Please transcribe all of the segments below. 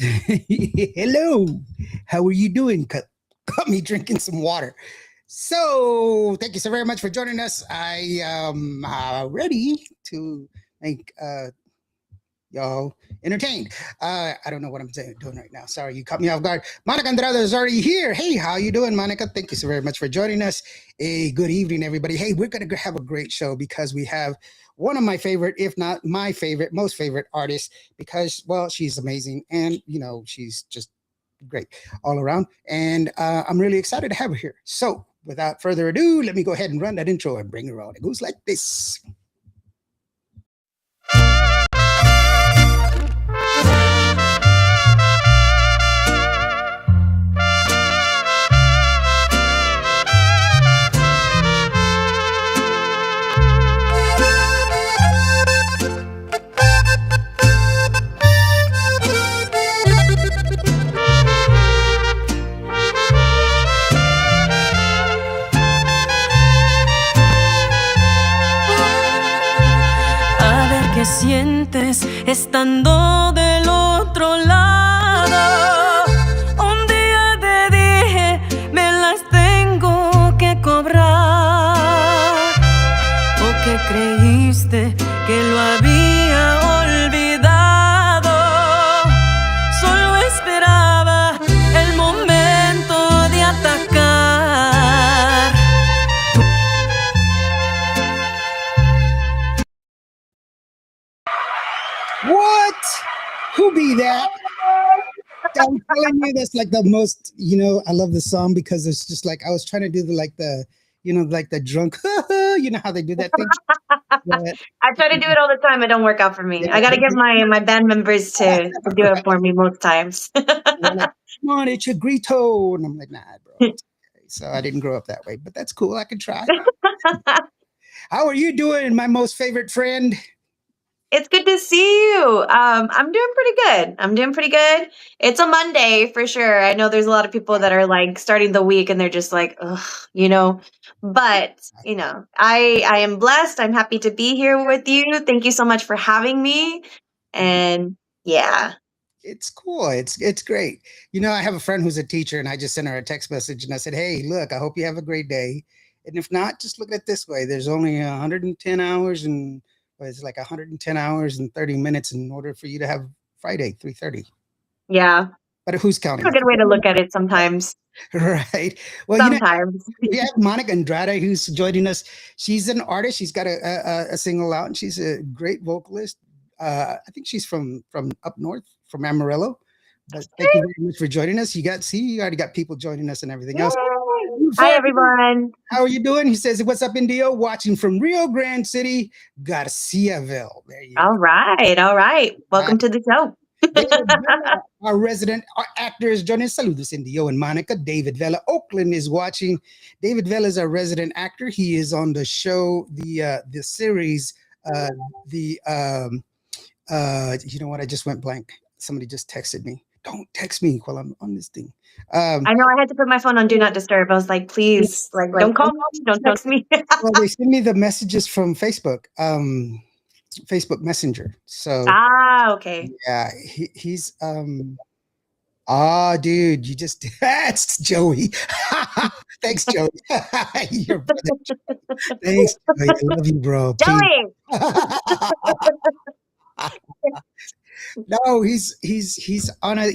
Hello, how are you doing? Cut me drinking some water. So, thank you so very much for joining us. I am ready to make y'all entertained. I don't know what I'm doing right now. Sorry, you caught me off guard. Monica Andrade is already here. Hey, how you doing, Monica? Thank you so very much for joining us. A good evening, everybody. Hey, we're gonna have a great show because we have one of my favorite, if not my favorite, most favorite artists. Because well, she's amazing, and she's just great all around. And I'm really excited to have her here. So, without further ado, let me go ahead and run that intro and bring her on. It goes like this. ¿Qué sientes estando del otro lado? Un día te dije, me las tengo que cobrar. ¿O que creíste que lo había olvidado? Solo esperaba el momento de atacar. What? Who be that? I'm telling you, that's like the most. I love the song because it's just like I was trying to do the drunk. You know how they do that thing. But, I try to do it all the time. It don't work out for me. Yeah. I got to get my band members to do it for me most times. Like, come on, it's your grito. And I'm like, nah, bro. So I didn't grow up that way, but that's cool. I can try. How are you doing, my most favorite friend? It's good to see you. I'm doing pretty good. It's a Monday for sure. I know there's a lot of people that are like starting the week and they're just like, ugh, But, I am blessed. I'm happy to be here with you. Thank you so much for having me. And yeah. It's cool. It's great. I have a friend who's a teacher and I just sent her a text message and I said, hey, look, I hope you have a great day. And if not, just look at it this way. There's only 110 hours and it's like 110 hours and 30 minutes in order for you to have Friday, 3:30. Yeah. But who's counting? That's a good way to look at it sometimes. Right. Well, sometimes. We have Monica Andrade who's joining us. She's an artist. She's got a single out and she's a great vocalist. I think she's from up north, from Amarillo. But thank you very much for joining us. You already got people joining us and everything else. Hi, everyone. How are you doing? He says, what's up, Indio? Watching from Rio Grande City, Garciaville. There you go. All right. Welcome to the show. Our resident actor is joining us. Saludos, Indio and Monica. David Vela, Oakland, is watching. David Vela is our resident actor. He is on the show, the series, you know what? I just went blank. Somebody just texted me. Don't text me while I'm on this thing. I know I had to put my phone on Do Not Disturb. I was like, please, don't call me, don't text me. Well, they send me the messages from Facebook, Facebook Messenger. So okay. Yeah, he's dude, you just that's Joey. Thanks, Joey. Your brother. Thanks, Joey. I love you, bro. Joey. No, he's on a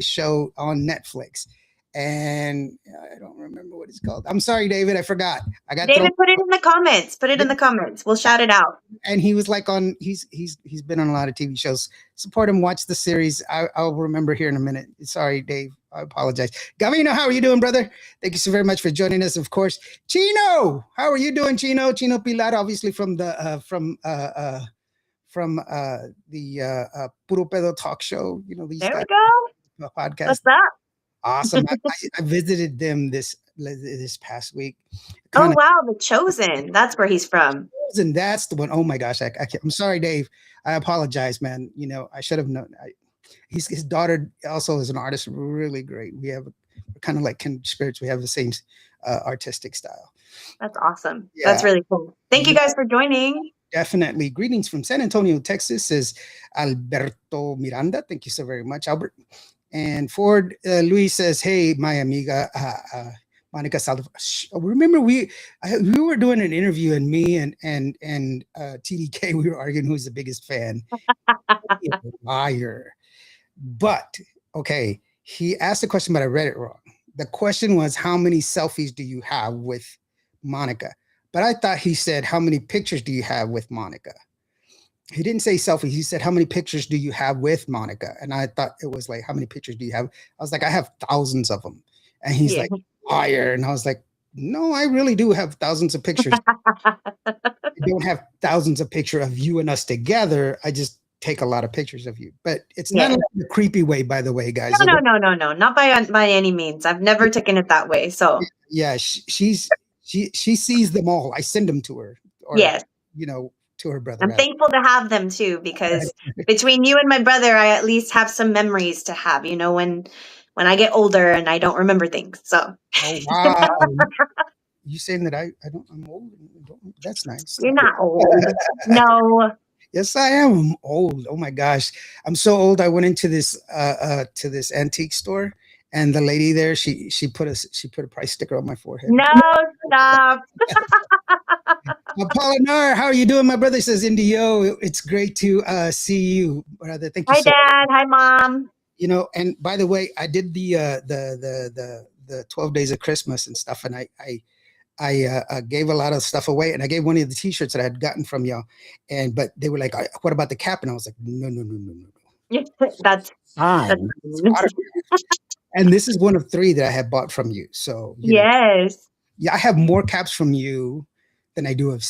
show on Netflix, and I don't remember what it's called. I'm sorry, David, I forgot. David, put it in the comments. In the comments. We'll shout it out. And he was like he's been on a lot of TV shows. Support him. Watch the series. I'll remember here in a minute. Sorry, Dave. I apologize. Gavino, how are you doing, brother? Thank you so very much for joining us. Of course, Chino, how are you doing, Chino? Chino Pilar, obviously from the Puro Pedo talk show. These there guys, we go. Podcast. What's up? Awesome. I visited them this past week. Oh, wow. The Chosen. That's where he's from. And that's the one. Oh my gosh. I'm sorry, Dave. I apologize, man. I should have known. His daughter also is an artist. Really great. We're kind of like kindred spirits. We have the same artistic style. That's awesome. Yeah. That's really cool. Thank you guys for joining. Definitely. Greetings from San Antonio, Texas, says Alberto Miranda. Thank you so very much, Albert. And Ford Luis says, "Hey, my amiga, Monica Salazar. Remember we were doing an interview, and me and TDK, we were arguing who's the biggest fan. Liar. But okay, he asked a question, but I read it wrong. The question was, how many selfies do you have with Monica? But I thought he said, how many pictures do you have with Monica? He didn't say selfies. He said, how many pictures do you have with Monica? And I thought it was like, how many pictures do you have? I was like, I have thousands of them. And he's like, liar. And I was like, no, I really do have thousands of pictures. I don't have thousands of pictures of you and us together. I just take a lot of pictures of you. But it's not in a creepy way, by the way, guys. No, not by any means. I've never taken it that way. So yeah, she sees them all. I send them to her, or yes, to her brother. I'm thankful to have them too, because between you and my brother, I at least have some memories to have. When I get older and I don't remember things. So oh wow. You saying that I'm old? That's nice. You're not old. No. Yes, I am. I'm old. Oh my gosh, I'm so old. I went into this antique store, and the lady there, she put a price sticker on my forehead. No, stop. Apollinar, how are you doing? My brother says, Indio, it's great to see you, brother. Thank you. Hi, Dad. Hi, Mom. And by the way, I did the 12 days of Christmas and stuff, and I gave a lot of stuff away, and I gave one of the T-shirts that I had gotten from y'all, but they were like, "What about the cap?" And I was like, "No." That's fine. And this is one of 3 that I have bought from you. So yes, I have more caps from you than I do of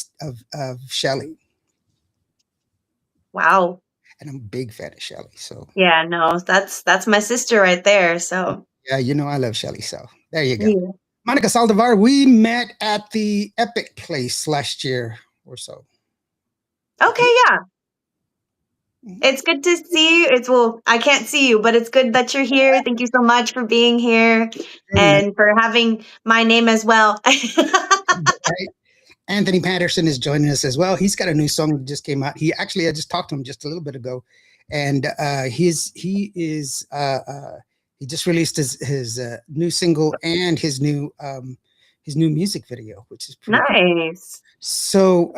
Shelly. Wow. And I'm a big fan of Shelly. So yeah, no, that's my sister right there. So yeah, I love Shelly. So there you go. Yeah. Monica Salazar, we met at the Epic Place last year or so. Okay, yeah. It's good to see you. I can't see you, but it's good that you're here. Thank you so much for being here and for having my name as well. Right. Anthony Patterson is joining us as well. He's got a new song that just came out. I just talked to him just a little bit ago, and he just released his new single and his new music video, which is pretty nice. Cool. So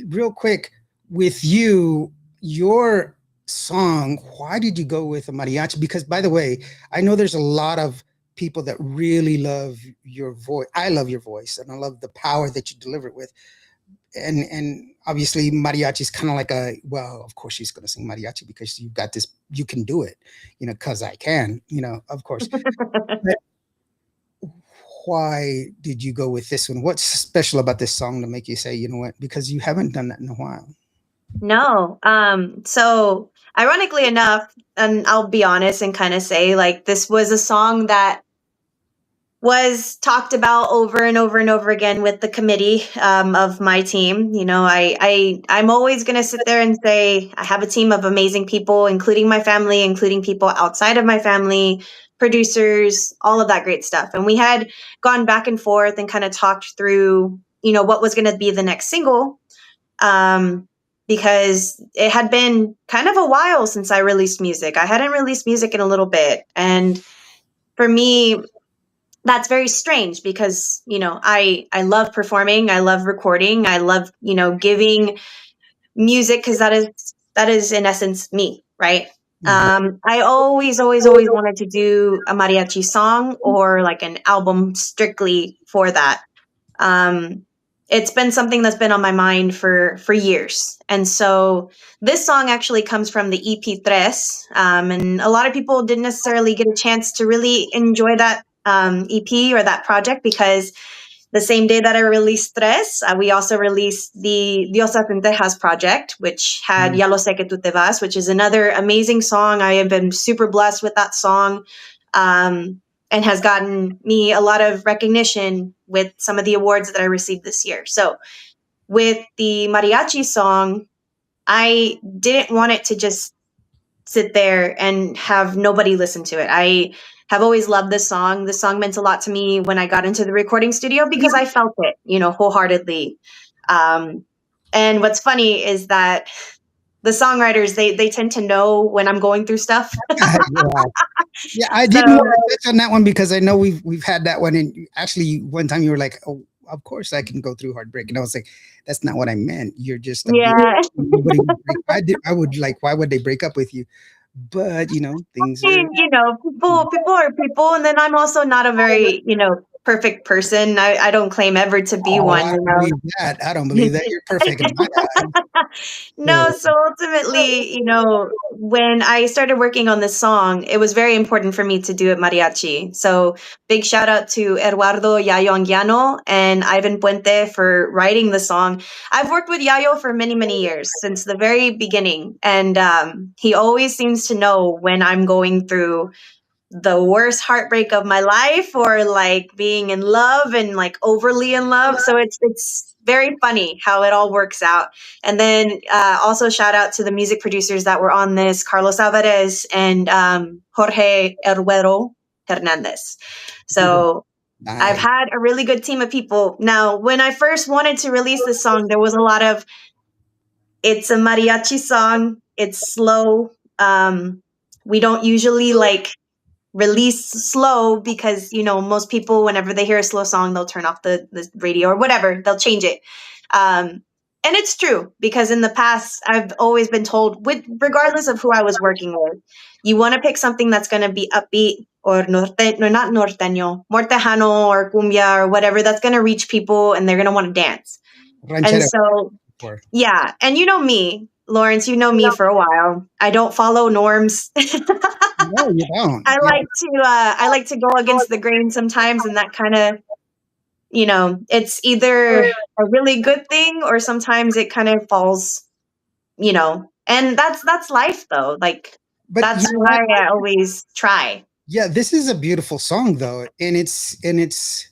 real quick, with your song, why did you go with a mariachi? Because by the way, I know there's a lot of people that really love your voice. I love your voice, and I love the power that you deliver it with. And obviously mariachi is kind of like of course she's going to sing mariachi because you've got this, you can do it, because I can, of course. But why did you go with this one? What's special about this song to make you say, you know what, because you haven't done that in a while? No. So ironically enough, and I'll be honest and kind of say, like, this was a song that was talked about over and over and over again with the committee of my team. I'm always going to sit there and say I have a team of amazing people, including my family, including people outside of my family, producers, all of that great stuff. And we had gone back and forth and kind of talked through, what was going to be the next single. Because it had been kind of a while since I released music. I hadn't released music in a little bit. And for me, that's very strange because, I love performing. I love recording. I love, giving music because that is in essence me, right? Mm-hmm. I always wanted to do a mariachi song or like an album strictly for that. It's been something that's been on my mind for years. And so this song actually comes from the EP Tres. And a lot of people didn't necessarily get a chance to really enjoy that EP or that project because the same day that I released Tres, we also released the Diosas en Tejas project, which had Ya lo sé que tú te vas, which is another amazing song. I have been super blessed with that song. And has gotten me a lot of recognition with some of the awards that I received this year. So with the mariachi song, I didn't want it to just sit there and have nobody listen to it. I have always loved this song. This song meant a lot to me when I got into the recording studio because I felt it, wholeheartedly. And what's funny is that the songwriters, they tend to know when I'm going through stuff. Yeah. Yeah, I So didn't want to touch on that one because I know we've had that one, and actually one time you were like, "Oh, of course I can go through heartbreak," and I was like, "That's not what I meant. You're just a beautiful. yeah, Nobody would break. I would like. Why would they break up with you? But things are. people are people, and then I'm also not a very perfect person. I don't claim ever to be Oh, one. I don't believe that. I don't believe that. You're perfect in my eyes. No, So so ultimately, when I started working on this song, it was very important for me to do it mariachi. So big shout out to Eduardo Yayo Anguiano and Ivan Puente for writing the song. I've worked with Yayo for many, many years, since the very beginning. And he always seems to know when I'm going through the worst heartbreak of my life, or like being in love and like overly in love. So it's very funny how it all works out. And then also shout out to the music producers that were on this, Carlos Alvarez and Jorge Erguero Hernandez. So I've nice. had a really good team of people. Now, when I first wanted to release this song, there was a lot of, it's a mariachi song, it's slow. We don't usually like release slow because most people, whenever they hear a slow song, they'll turn off the radio or whatever, they'll change it. And it's true, because in the past I've always been told, with regardless of who I was working with, you want to pick something that's going to be upbeat or no, not norteño, mortejano or cumbia or whatever, that's going to reach people and they're going to want to dance. And Ranchera. so yeah, and you know me, Lawrence, you know me for a while, I don't follow norms. No, you don't. I like to go against the grain sometimes, and that kind of, it's either a really good thing or sometimes it kind of falls, and that's life though. Like But you that's know what? why I always try. Yeah, this is a beautiful song though, and it's.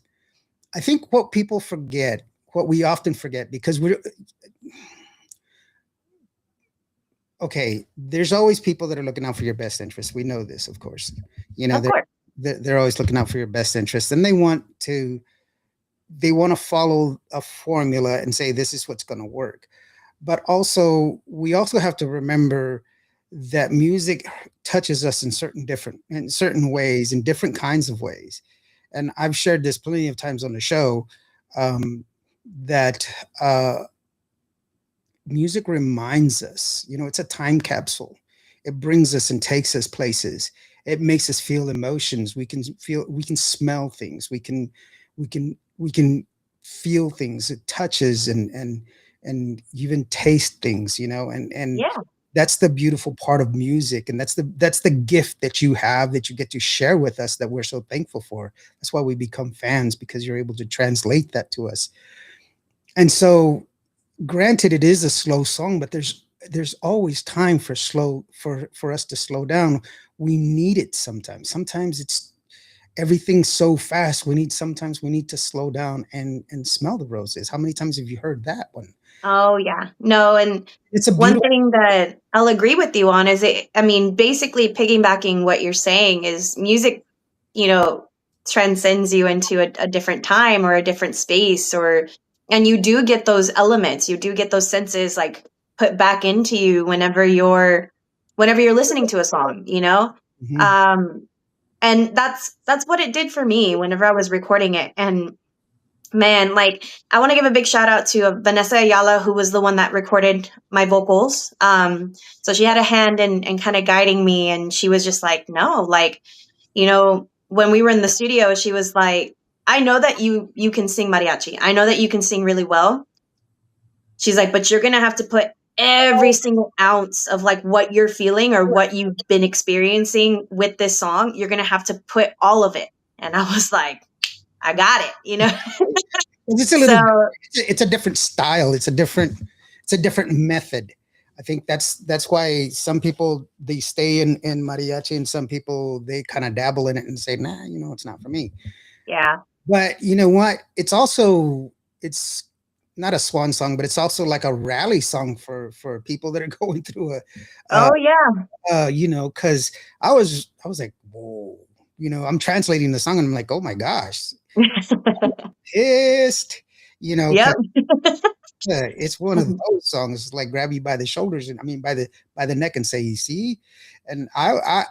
I think what people forget, what we often forget, because we're okay. There's always people that are looking out for your best interest. We know this, of course. Of course. They're always looking out for your best interest, and they want to follow a formula and say this is what's going to work. But also, we also have to remember that music touches us in certain ways, in different kinds of ways. And I've shared this plenty of times on the show, that music reminds us, it's a time capsule. It brings us and takes us places. It makes us feel emotions. We can smell things. We can feel things. It touches and even taste things, and Yeah. that's the beautiful part of music. And that's the gift that you have, that you get to share with us, that we're so thankful for. That's why we become fans, because you're able to translate that to us. And so, granted, it is a slow song, but there's always time for us to slow down. We need it sometimes it's everything's so fast. Sometimes we need to slow down and smell the roses. How many times have you heard that one? Oh yeah. No, and It's a one beautiful. thing that I'll agree with you on is basically piggybacking what you're saying is music, you know, transcends you into a different time or a different space, and you do get those elements, you do get those senses like put back into you whenever you're listening to a song, Mhm. Um, and that's what it did for me whenever I was recording it. And man, like I want to give a big shout out to Vanessa Ayala, who was the one that recorded my vocals. So she had a hand in kind of guiding me, and she was just like, no, like, when we were in the studio, she was like, I know that you can sing mariachi. I know that you can sing really well. She's like, but you're gonna have to put every single ounce of like what you're feeling or what you've been experiencing with this song. You're gonna have to put all of it. And I was like, I got it. It's a So little. It's a different style. It's a different method. I think that's why some people, they stay in mariachi, and some people, they kind of dabble in it and say, nah, it's not for me. yeah. But you know what? It's not a swan song, but it's also like a rally song for people that are going through Oh yeah. because I was like, whoa, I'm translating the song and I'm like, oh my gosh, pissed, Yep. It's one of those songs. It's like grab you by the shoulders and by the neck and say, "You see," and I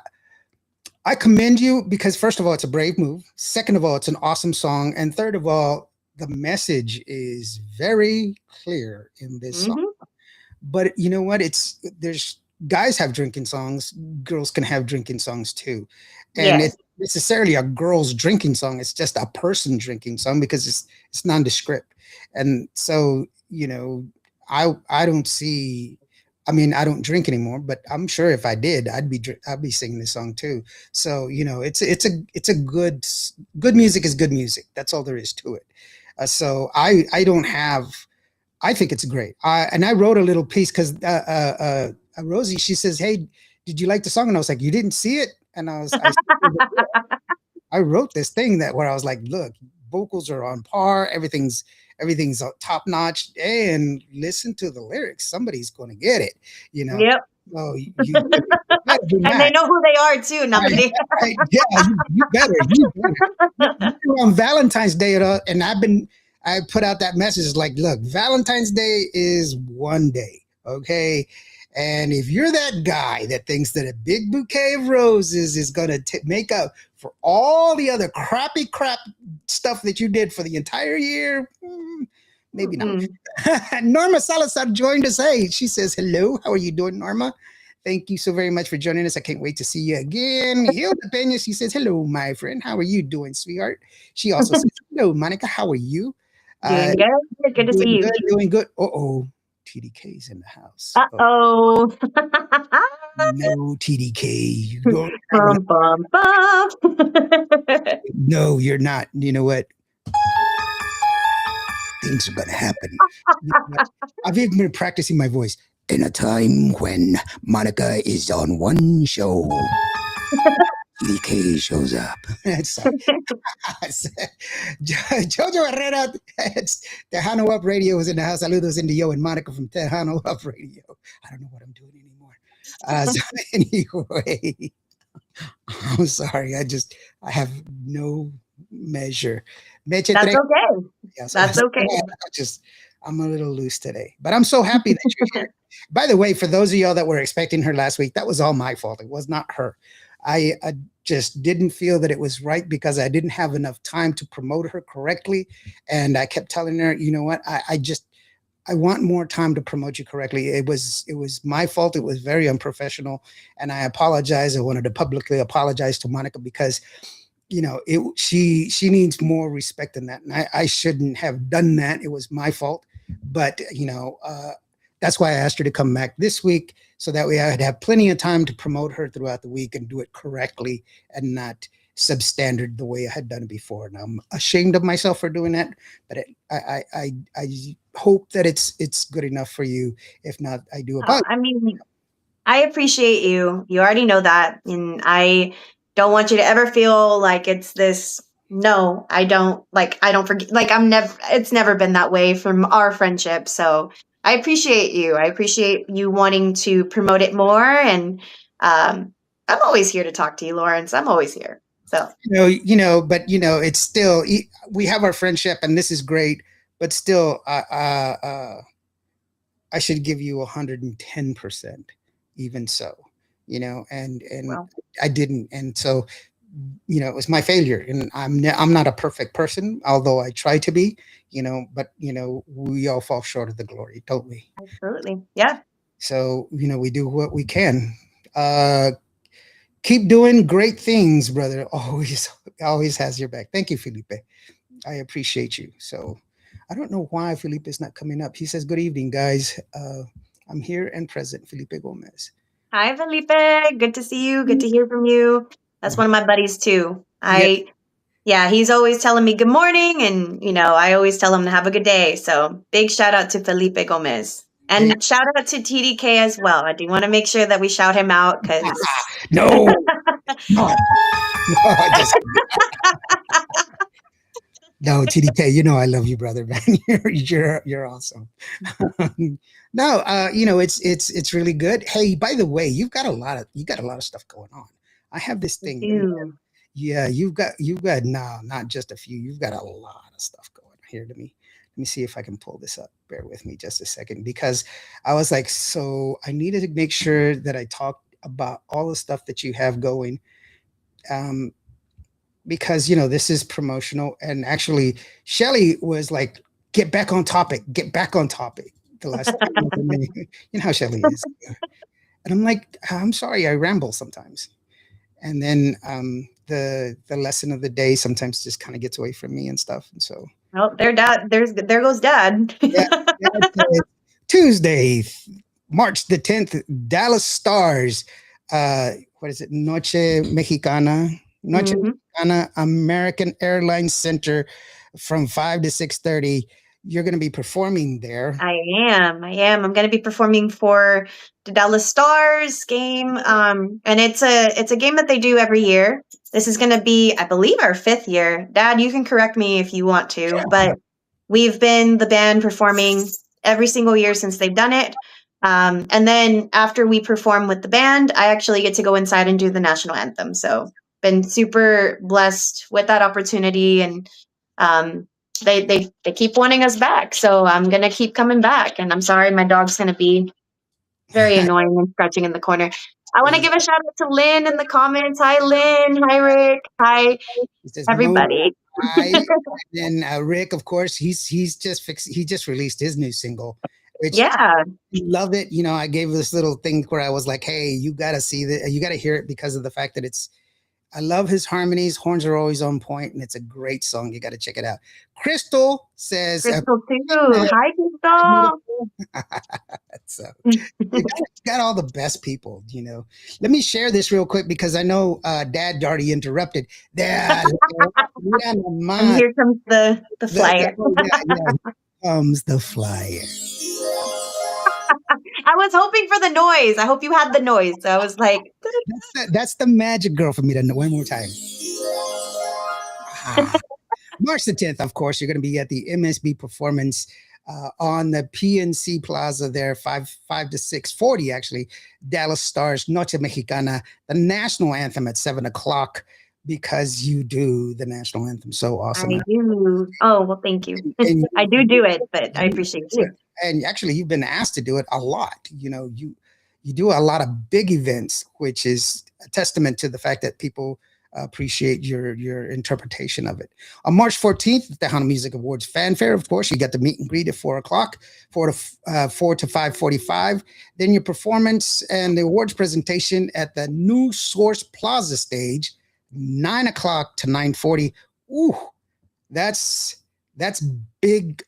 commend you because first of all, it's a brave move. Second of all, it's an awesome song, and third of all, the message is very clear in this song. Mhm. But you know what? There's guys have drinking songs, girls can have drinking songs too, and Yes. it's necessarily a girl's drinking song. It's just a person drinking song because it's nondescript, and so I don't see. I mean, I don't drink anymore, but I'm sure if I did, I'd be singing this song too. So it's a good music is good music. That's all there is to it. So I don't have I think it's great. And I wrote a little piece because Rosie, she says, "Hey, did you like the song?" And I was like, "You didn't see it?" And I wrote this thing that where I was like, "Look, vocals are on par. Everything's top notch. And listen to the lyrics. Somebody's going to get it, you know." Yep. So you better be And they mad. know who they are too. No, I'm Right, kidding. right, yeah, you better, on Valentine's Day, and I put out that message like, look, Valentine's Day is one day, okay? And if you're that guy that thinks that a big bouquet of roses is gonna make up for all the other crappy crap stuff that you did for the entire year, maybe not. Mm. Norma Salazar joined us. Hey, she says, hello, how are you doing, Norma? Thank you so very much for joining us. I can't wait to see you again. Hilda Pena, she says, hello, my friend. How are you doing, sweetheart? She also says, hello, Monica. How are you? Doing good. Good to see Doing you. good, doing good. Uh-oh, TDK's in the house. Uh-oh. No, TDK. You don't have Bum, bum, bum. No, you're not. You know what? Things are going to happen. You know what? I've even been practicing my voice. In a time when Monica is on one show, TDK shows up. Sorry. Jojo Herrera, it's Tejano Up Radio is in the house. Saludos Indio and Monica from Tejano Up Radio. I don't know what I'm doing anymore. So anyway, I'm sorry. I have no measure. That's okay. Yes, That's okay. I'm a little loose today, but I'm so happy that you're here. By the way, for those of y'all that were expecting her last week, that was all my fault. It was not her. I just didn't feel that it was right because I didn't have enough time to promote her correctly. And I kept telling her, you know what, I want more time to promote you correctly. It was my fault. It was very unprofessional. And I apologize. I wanted to publicly apologize to Monica because she needs more respect than that. And I shouldn't have done that. It was my fault. But, that's why I asked her to come back this week. So that way I'd have plenty of time to promote her throughout the week and do it correctly and not substandard the way I had done it before. And I'm ashamed of myself for doing that. But I hope that it's good enough for you. If not, I do apologize. I mean, I appreciate you. You already know that. And I don't want you to ever feel like it's this. No, I don't forget. Like it's never been that way from our friendship. So I appreciate you. I appreciate you wanting to promote it more. And I'm always here to talk to you, Lawrence. I'm always here. So, but it's still, we have our friendship and this is great, but still, I should give you 110%, even so, and well, I didn't. And so, it was my failure, and I'm not a perfect person, although I try to be, but we all fall short of the glory, don't we? absolutely. Yeah. So, we do what we can. Keep doing great things, brother. Always has your back. Thank you, Felipe. I appreciate you. So I don't know why Felipe is not coming up. He says, good evening, guys. I'm here and present, Felipe Gomez. Hi, Felipe. Good to see you. Good to hear from you. That's one of my buddies too. Yeah, he's always telling me good morning, and I always tell him to have a good day. So big shout out to Felipe Gomez, and shout out to TDK as well. I do want to make sure that we shout him out because no, no, TDK. I love you, brother, man. You're awesome. No, it's really good. Hey, by the way, you got a lot of stuff going on. I have this thing. Yeah, you've got no, not just a few. You've got a lot of stuff going here to me. me see if I can pull this up. Bear with me just a second, because I was like, so I needed to make sure that I talked about all the stuff that you have going. Because this is promotional, and actually Shelly was like, get back on topic, the last time. You know how Shelly is. And I'm like, I'm sorry, I ramble sometimes. And then the lesson of the day sometimes just kind of gets away from me and stuff. And so there goes Dad. yeah, Tuesday, March the 10th, Dallas Stars. What is it? Noche Mexicana. Noche Mexicana, American Airlines Center, from 5 to 6:30. You're going to be performing there. I am. I'm going to be performing for the Dallas Stars game. And it's a game that they do every year. This is going to be, I believe, our 5th year. Dad, you can correct me if you want to, but we've been the band performing every single year since they've done it. And then after we perform with the band, I actually get to go inside and do the national anthem. So been super blessed with that opportunity, and they keep wanting us back. So I'm going to keep coming back. And I'm sorry, my dog's going to be very annoying and scratching in the corner. I want to give a shout out to Lynn in the comments. Hi, Lynn. Hi, Rick. Hi, everybody. Hi. And Rick, of course, he just released his new single, which I love it. I gave this little thing where I was like, hey, you got to see that. You got to hear it, because of the fact that I love his harmonies. Horns are always on point, and it's a great song. You got to check it out. Crystal says, Crystal too. Hi, Crystal. So you got all the best people, Let me share this real quick, because I know Dad already interrupted. Dad, and here comes the flyer. Comes the flyer. I was hoping for the noise. I hope you had the noise. So I was like, that's the magic girl for me to know. One more time. March the 10th, of course, you're going to be at the MSB performance on the PNC Plaza there, 5 to 6:40, actually. Dallas Stars, Noche Mexicana, the national anthem at 7 o'clock, because you do the national anthem so awesome. I do. Oh, well, thank you. I do it, but I appreciate you. And actually, you've been asked to do it a lot. You do a lot of big events, which is a testament to the fact that people appreciate your interpretation of it. On March 14th, the Tejano Music Awards Fanfare, of course, you got the meet and greet at 4 o'clock, 4 to 5:45. Then your performance and the awards presentation at the New Source Plaza stage, 9 o'clock to 9:40. Ooh, that's big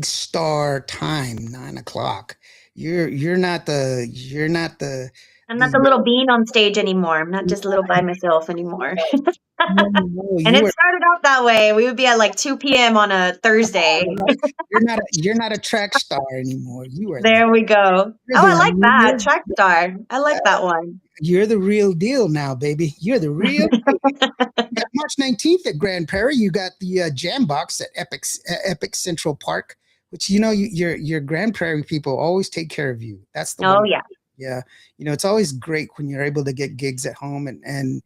star time. 9 o'clock. You're not the I'm not the little bean on stage anymore. I'm not just a little by myself anymore. And it started out that way. We would be at like 2 p.m. on a Thursday. You're not a track star anymore. You are. There we go. I like that. Track star. I like that one. You're the real deal now, baby. You're the real deal. March 19th at Grand Prairie, you got the Jam Box at Epic Central Park, which your Grand Prairie people always take care of you. That's the one. Yeah. Yeah, it's always great when you're able to get gigs at home, and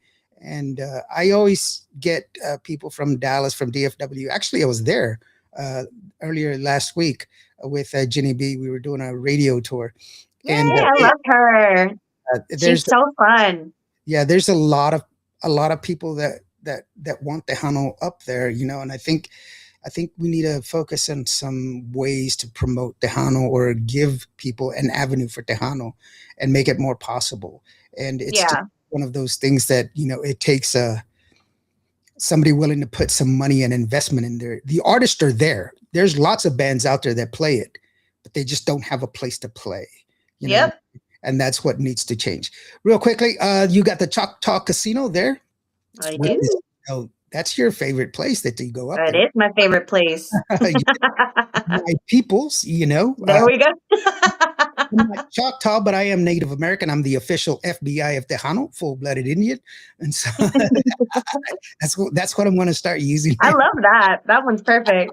I always get people from Dallas, from DFW. Actually, I was there earlier last week with Jenny B. We were doing a radio tour. Yay, and I love her. She's so fun. Yeah, there's a lot of people that want Tejano up there, and I think we need to focus on some ways to promote Tejano, or give people an avenue for Tejano and make it more possible. And it's just one of those things that, it takes somebody willing to put some money and investment in there. The artists are there. There's lots of bands out there that play it, but they just don't have a place to play. Yep. And that's what needs to change. Real quickly, you got the Choctaw Casino there. I do. That's your favorite place that you go up. That is my favorite place. My peoples, There we go. I'm not Choctaw, but I am Native American. I'm the official FBI of Tejano, full-blooded Indian. And so that's what I'm going to start using. I love that. That one's perfect.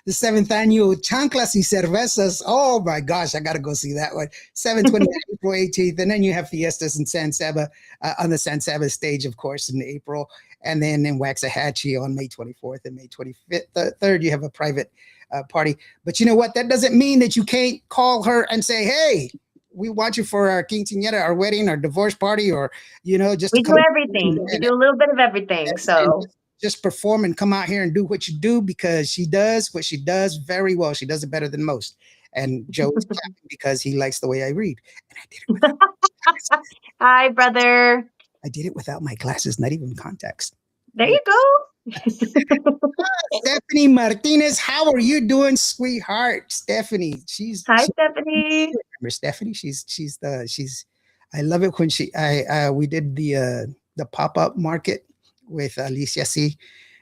The 7th annual Chanclas y Cervezas. Oh my gosh, I got to go see that one. 7/20, April 18th. And then you have fiestas in San Saba, on the San Saba stage, of course, in April. And then in Waxahachie on May 24th and May 25th, 3rd, you have a private party. But you know what? That doesn't mean that you can't call her and say, hey, we want you for our quinceañera, our wedding, our divorce party, or, just We to do come everything. We do a little bit of everything. So just perform and come out here and do what you do, because she does what she does very well. She does it better than most. And Joe is clapping because he likes the way I read. And I did it without hi, brother. I did it without my glasses, not even contacts. There you go. Stephanie Martinez, how are you doing, sweetheart? Stephanie, Hi, Stephanie. Remember Stephanie? She's I love it when we did the pop-up market with Alicia C,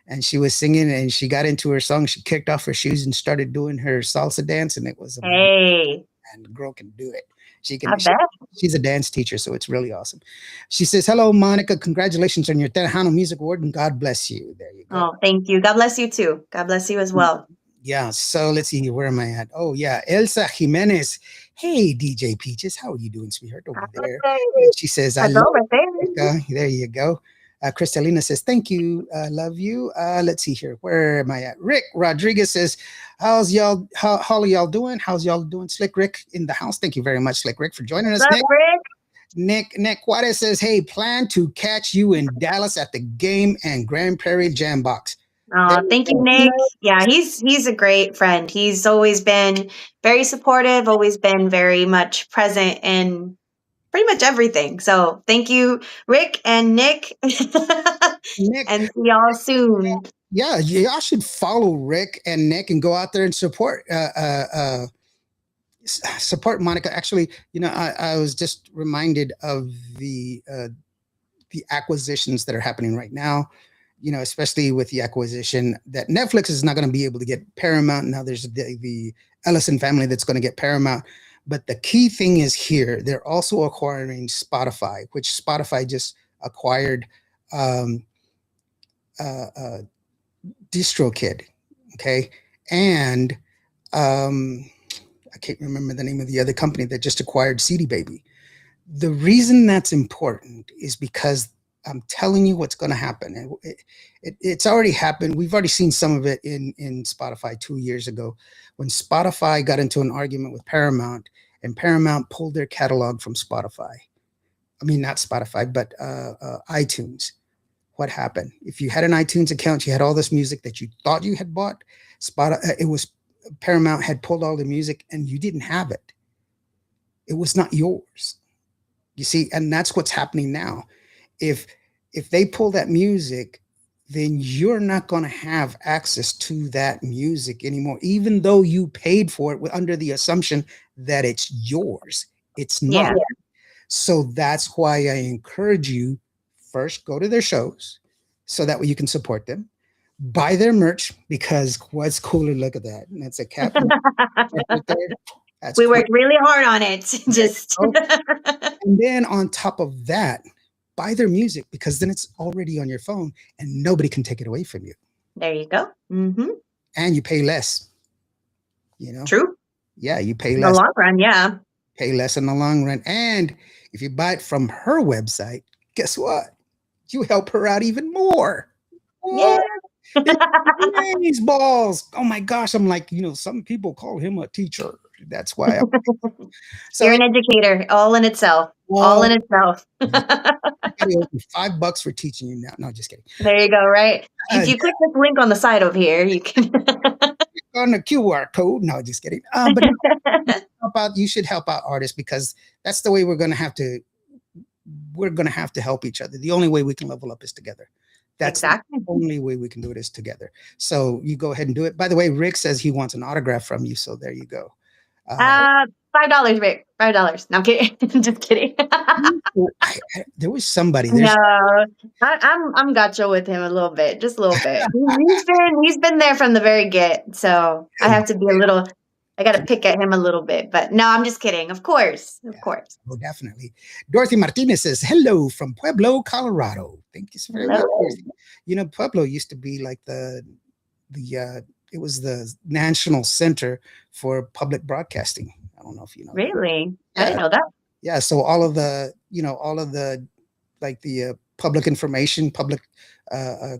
and she was singing and she got into her song. She kicked off her shoes and started doing her salsa dance, and it was hey, and the girl can do it. She's a dance teacher, so it's really awesome. She says, hello, Monica. Congratulations on your Tejano Music Award, and God bless you. There you go. Oh, thank you. God bless you too. God bless you as well. Yeah, so let's see. Where am I at? Oh, yeah. Elsa Jimenez. Hey, DJ Peaches. How are you doing, sweetheart? Over there. She says, I love it. There you go. Kristalina says, thank you. Love you. Let's see here. Where am I at? Rick Rodriguez says, how are y'all doing? How's y'all doing? Slick Rick in the house. Thank you very much, Slick Rick, for joining us. What's up, Rick? Nick Juarez says, hey, plan to catch you in Dallas at the game and Grand Prairie Jam Box. Oh, thank you, Nick. Yeah, he's a great friend. He's always been very supportive, always been very much present in pretty much everything. So thank you, Rick and Nick. And see y'all soon. Yeah, y'all should follow Rick and Nick and go out there and support Monica. Actually, I was just reminded of the acquisitions that are happening right now. Especially with the acquisition that Netflix is not going to be able to get Paramount. Now there's the Ellison family that's going to get Paramount. But the key thing is here, they're also acquiring Spotify, which Spotify just acquired DistroKid. Okay. And I can't remember the name of the other company that just acquired CD Baby. The reason that's important is because I'm telling you what's going to happen. It's already happened. We've already seen some of it in Spotify 2 years ago when Spotify got into an argument with Paramount and Paramount pulled their catalog from Spotify. I mean, not Spotify, but iTunes. What happened? If you had an iTunes account, you had all this music that you thought you had bought. Paramount had pulled all the music and you didn't have it. It was not yours. You see, and that's what's happening now. If they pull that music, then you're not going to have access to that music anymore, even though you paid for it under the assumption that it's yours. It's not. Yeah. So that's why I encourage you, first go to their shows so that way you can support them. Buy their merch, because what's cooler? Look at that. And that's a cap. Right there. We worked really hard on it. Just and then on top of that, buy their music, because then it's already on your phone and nobody can take it away from you. There you go. Mm-hmm. And you pay less. True. Yeah, you pay less. In the long run, yeah. Pay less in the long run. And if you buy it from her website, guess what? You help her out even more. Yeah. These balls. Oh my gosh. I'm like, some people call him a teacher. That's why. So you're an educator, all in itself. All in itself. $5 for teaching you now. No, just kidding. There you go. Right. If you click this link on the side over here, you can on the QR code. No, just kidding. But you should help out artists, because that's the way we're going to have to help each other. The only way we can level up is together. That's exactly the only way we can do it is together. So you go ahead and do it. By the way, Rick says he wants an autograph from you. So there you go. $5, Rick. $5. No, I'm kidding. Just kidding. There was somebody. No, I'm gotcha with him a little bit, just a little bit. He's been there from the very get. So I have to be I got to pick at him a little bit, but no, I'm just kidding. Of course. Oh, definitely. Dorothy Martinez says, hello from Pueblo, Colorado. Thank you so very much. Pueblo used to be like it was the national center for public broadcasting. I don't know if you know. Really? Yeah. I didn't know that. Yeah. So all of the public information, public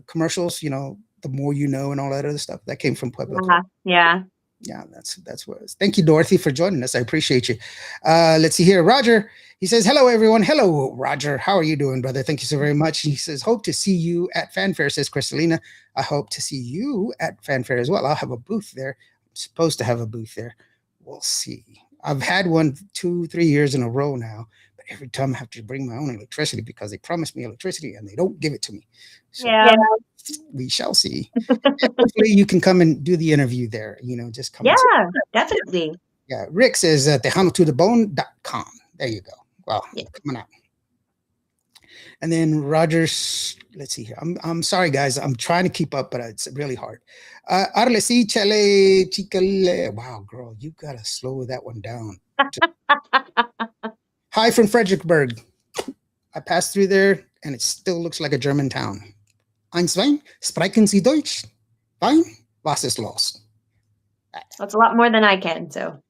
commercials. The more you know, and all that other stuff that came from Pueblo. Yeah. Yeah, that's what it is. Thank you, Dorothy, for joining us. I appreciate you. Let's see here. Roger, he says, hello, everyone. Hello, Roger. How are you doing, brother? Thank you so very much. He says, hope to see you at Fanfare, says Crystalina. I hope to see you at Fanfare as well. I'll have a booth there. I'm supposed to have a booth there. We'll see. I've had one 2-3 years in a row now, but every time I have to bring my own electricity because they promised me electricity and they don't give it to me. So we shall see. Hopefully you can come and do the interview there. Just come. Yeah, definitely. Yeah, Rick says tejanototobone.com. There you go. Well, coming out. And then Rogers, let's see here. I'm sorry, guys. I'm trying to keep up, but it's really hard. Arlesi Chele Chicale. Wow, girl, you got to slow that one down. Hi from Fredericksburg. I passed through there, and it still looks like a German town. Einswein, sprechen Sie Deutsch? Fine, was ist los? That's a lot more than I can, so.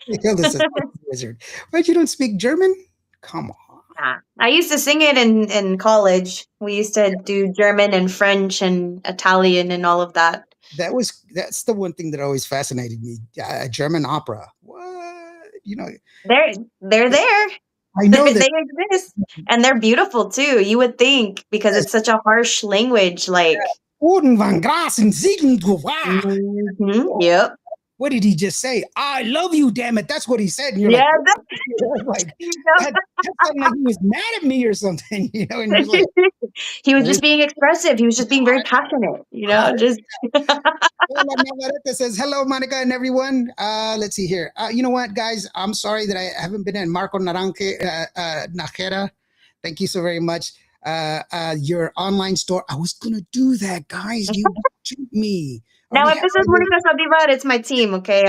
This is wizard. But you don't speak German? Come on. I used to sing it in college. We used to do German and French and Italian and all of that. That's the one thing that always fascinated me. German opera. What? They're there. I know they exist, and they're beautiful too. You would think, because it's such a harsh language, like. Yep. What did he just say? I love you, damn it. That's what he said. And you're like that sounded like he was mad at me or something, And you're like, he was just being expressive. He was just being very passionate, just. Margarita says, hello, Monica and everyone. Let's see here. You know what, guys? I'm sorry that I haven't been in. Marco Najera, thank you so very much. Your online store. I was going to do that, guys. You shoot me. Now, if this is Monica Saldivar, it's my team, okay?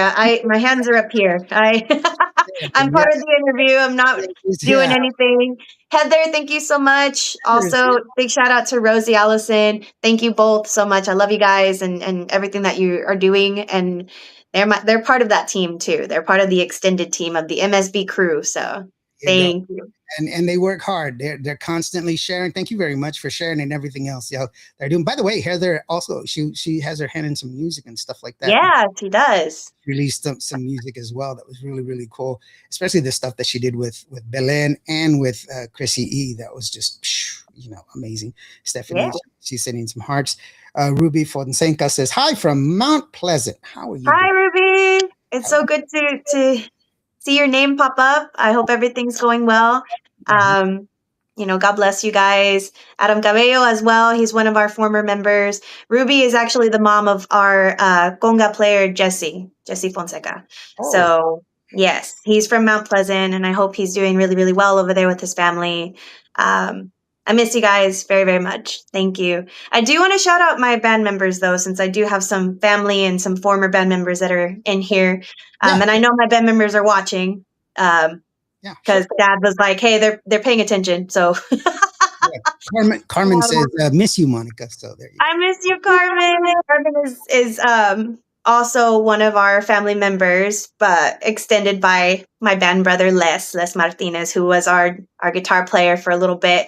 My hands are up here. I'm part of the interview. I'm not doing anything. Heather, thank you so much. Also, big shout out to Rosie Allison. Thank you both so much. I love you guys and everything that you are doing. And they're part of that team too. They're part of the extended team of the MSB crew. So thank you. And they work hard. They're constantly sharing. Thank you very much for sharing and everything else. They're doing. By the way, Heather also she has her hand in some music and stuff like that. Yeah, she does. Released some music as well. That was really, really cool. Especially the stuff that she did with Belen and with Chrissy E. That was just amazing. Stephanie, she's sending some hearts. Ruby Fonseca says hi from Mount Pleasant. How are you? Hi, Ruby. It's so good to see your name pop up. I hope everything's going well. God bless you guys. Adam Cabello as well. He's one of our former members. Ruby is actually the mom of our conga player, Jesse Fonseca. Oh. So yes, he's from Mount Pleasant, and I hope he's doing really, really well over there with his family. I miss you guys very, very much. Thank you. I do want to shout out my band members, though, since I do have some family and some former band members that are in here. And I know my band members are watching because Dad was like, hey, they're paying attention. So Carmen says, miss you, Monica. So there you go. I miss you, Carmen. Carmen is also one of our family members, but extended by my band brother, Les Martinez, who was our guitar player for a little bit.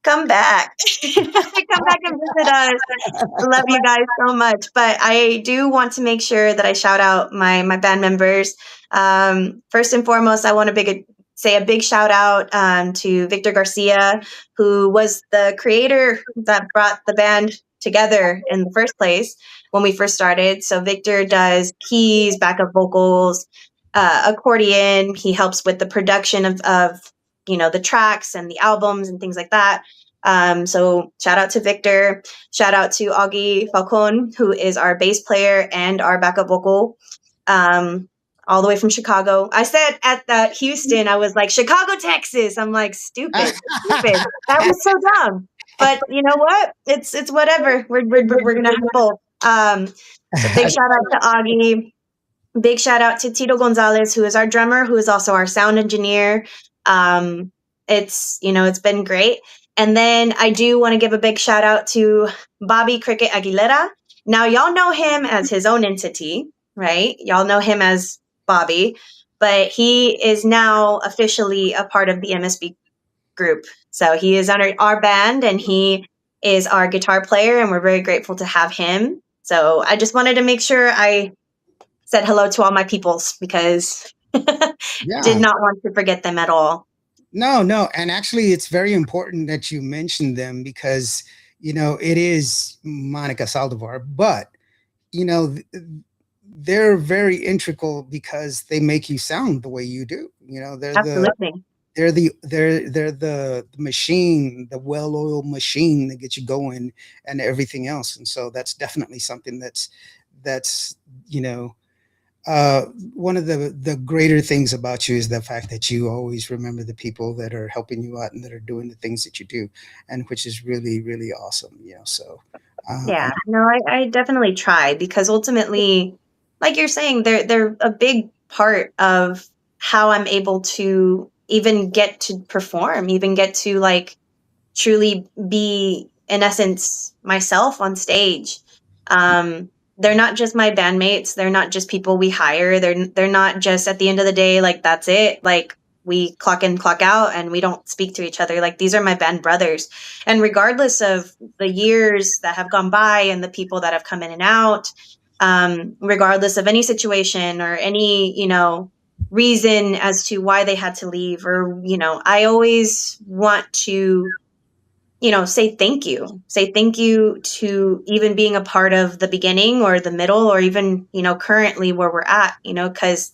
Come back. Come back and visit us. I love you guys so much. But I do want to make sure that I shout out my band members. First and foremost, I want to say a big shout out to Victor Garcia, who was the creator that brought the band together in the first place when we first started. So Victor does keys, backup vocals, accordion. He helps with the production of the tracks and the albums and things like that. So shout out to Victor. Shout out to Augie Falcon, who is our bass player and our backup vocal, all the way from Chicago. I said at Houston, I was like, Chicago, Texas. I'm like, stupid. That was so dumb. But you know what? It's whatever. We're gonna have both. So big shout out to Augie. Big shout out to Tito Gonzalez, who is our drummer, who is also our sound engineer. It's been great. And then I do want to give a big shout out to Bobby Cricket Aguilera. Now, y'all know him as his own entity, right? Y'all know him as Bobby, but he is now officially a part of the MSB group. So he is on our band, and he is our guitar player, and we're very grateful to have him. So I just wanted to make sure I said hello to all my peoples, because did Yeah. not want to forget them at all. No, no. And actually, it's very important that you mentioned them because, it is Monica Saldivar, but, you know, th- they're very integral because they make you sound the way you do. Absolutely. They're the machine, the well-oiled machine that gets you going and everything else. And so that's definitely something that's, you know, uh, one of the greater things about you is the fact that you always remember the people that are helping you out and that are doing the things that you do, and which is really, really awesome. So Yeah, no, I definitely try, because ultimately, like you're saying, they're a big part of how I'm able to even get to perform, even get to like truly be, in essence, myself on stage. Um, they're not just my bandmates. They're not just people we hire. They're not just, at the end of the day, like that's it. Like we clock in, clock out, and we don't speak to each other. Like these are my band brothers. And regardless of the years that have gone by and the people that have come in and out, regardless of any situation or any, reason as to why they had to leave, or, I always want to, say thank you to even being a part of the beginning or the middle, or even, currently where we're at, because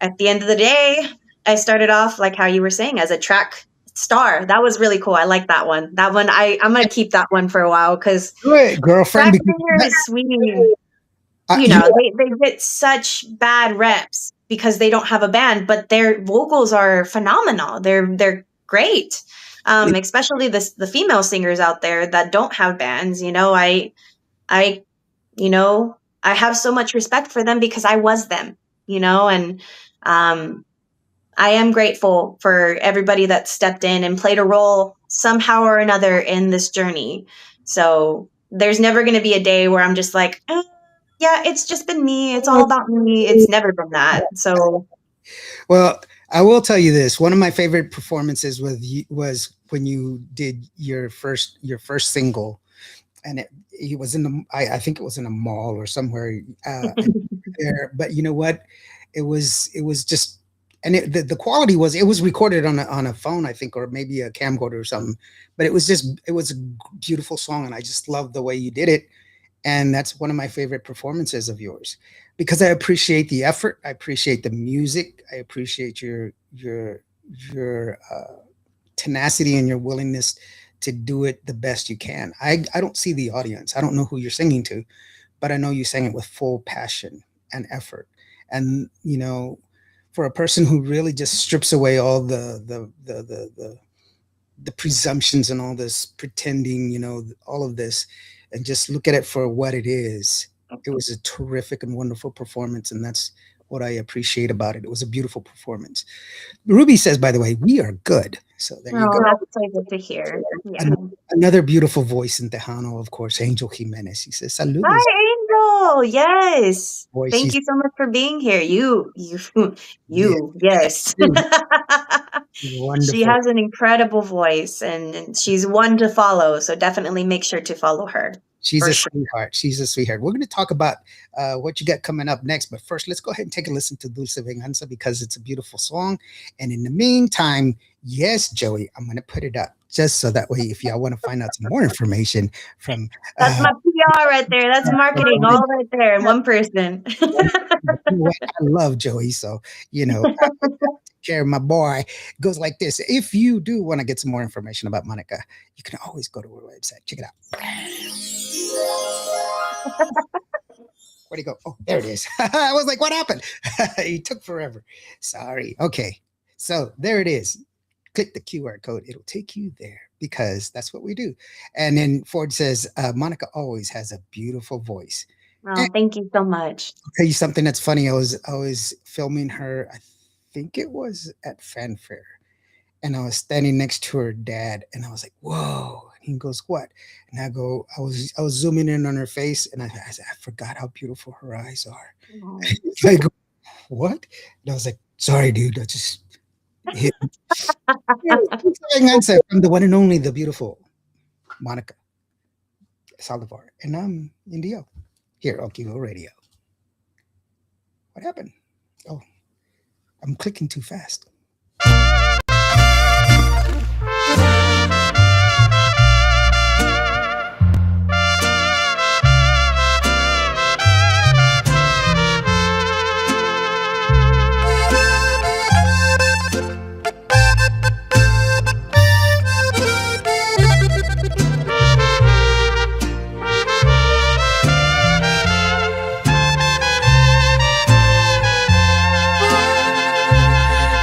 at the end of the day, I started off like how you were saying, as a track star. That was really cool. I like that one. I'm going to keep that one for a while, because do it, girlfriend. track Because singers, you know, they get such bad reps because they don't have a band, but their vocals are phenomenal. They're great. Especially the female singers out there that don't have bands. I you know I have so much respect for them because I was them. And I am grateful for everybody that stepped in and played a role somehow or another in this journey. So there's never going to be a day where I'm just like, yeah, it's just been me. It's all about me. It's never been that. So well, I will tell you this. One of my favorite performances was when you did your first single, and it was in I think it was in a mall or somewhere there. But you know what? It was just, and the quality it was recorded on a phone, I think, or maybe a camcorder or something. But it was a beautiful song, and I just loved the way you did it. And that's one of my favorite performances of yours, because I appreciate the effort, I appreciate the music, I appreciate your tenacity and your willingness to do it the best you can. I don't see the audience, I don't know who you're singing to, but I know you sang it with full passion and effort. And for a person who really just strips away all the presumptions and all this pretending, all of this, and just look at it for what it is. It was a terrific and wonderful performance, and that's what I appreciate about it. It was a beautiful performance. Ruby says, by the way, we are good. So there you go. oh, that's so good to hear. Yeah. Another beautiful voice in Tejano, of course, Angel Jimenez. He says, saludos. Hi, Angel. Yes. Boy, Thank she's you so much for being here. yeah, Yes. She wonderful. has an incredible voice, and she's one to follow. So definitely make sure to follow her. She's For a sure. sweetheart. She's a sweetheart. We're going to talk about what you got coming up next. But first, let's go ahead and take a listen to Dulce Venganza because it's a beautiful song. And in the meantime, yes, Joey, I'm going to put it up just so that way, if y'all want to find out some more information from. That's my PR right there. That's marketing all right there in one person. I love Joey. So, I take care of my boy. It goes like this. If you do want to get some more information about Monica, you can always go to her website. Check it out. Where'd he go? Oh, there it is. I was like, what happened? He took forever. Sorry. Okay. So there it is. Click the QR code. It'll take you there because that's what we do. And then Ford says, Monica always has a beautiful voice. Oh, thank you so much. I'll tell you something that's funny. I was filming her, I think it was at Fanfare. And I was standing next to her dad, and I was like, "Whoa!" And he goes, "What?" And I go, "I was zooming in on her face, and I said, I forgot how beautiful her eyes are." Oh. He's like, "What?" And I was like, "Sorry, dude. Here's an answer from the one and only, the beautiful Monica Salazar. And I'm Indio here on Kilo Radio. What happened? Oh, I'm clicking too fast.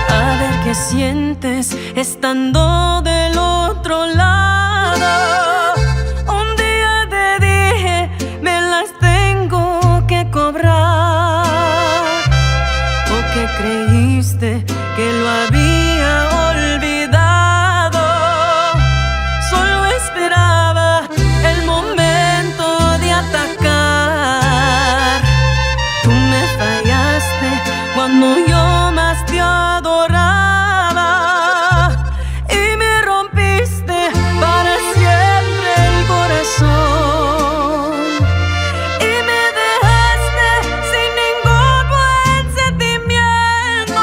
A ver qué sientes estando del otro lado. Un día te dije, me las tengo que cobrar. ¿O que creíste que lo había olvidado? Solo esperaba el momento de atacar. Tú me fallaste cuando yo más te adoraba y me rompiste para siempre el corazón y me dejaste sin ningún buen sentimiento.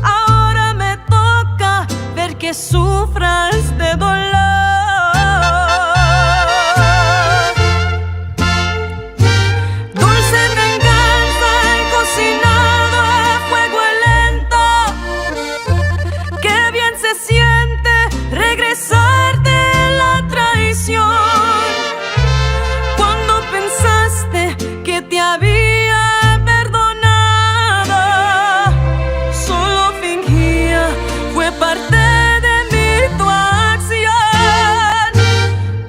Ahora me toca ver que sufras de dolor. Dulce venganza he cocinado a fuego lento. Qué bien se siente regresar de la traición. Cuando pensaste que te había perdonado, solo fingía, fue parte de mi tu acción.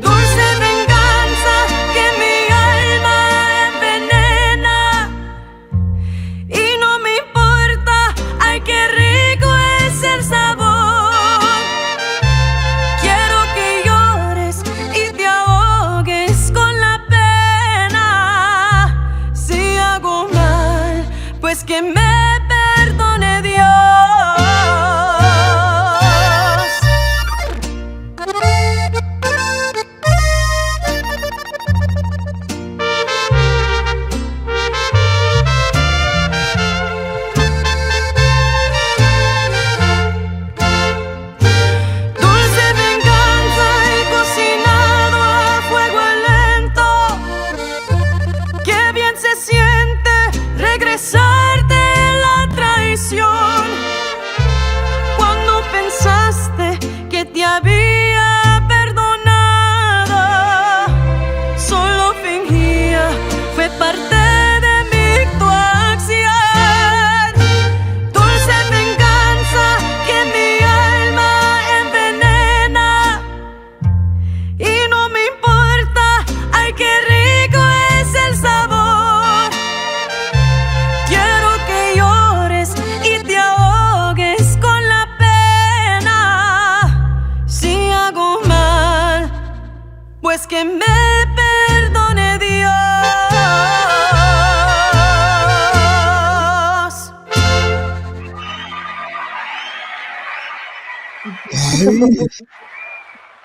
Dulce venganza que mi alma envenena. Y no me importa, ay qué rico es el sabor. Quiero que llores y te ahogues con la pena. Si hago mal, pues que me perdone Dios. Dulce venganza he cocinado a fuego lento. Qué bien se siente regresar de la traición. Cuando pensaste que te había perdonado, solo fingía, fue parte de mi tu acción. Dulce venganza que mi alma envenena. Y no me importa, ay qué rico es el sabor. Quiero que llores y te ahogues con la pena. Si hago mal, pues que me perdone Dios.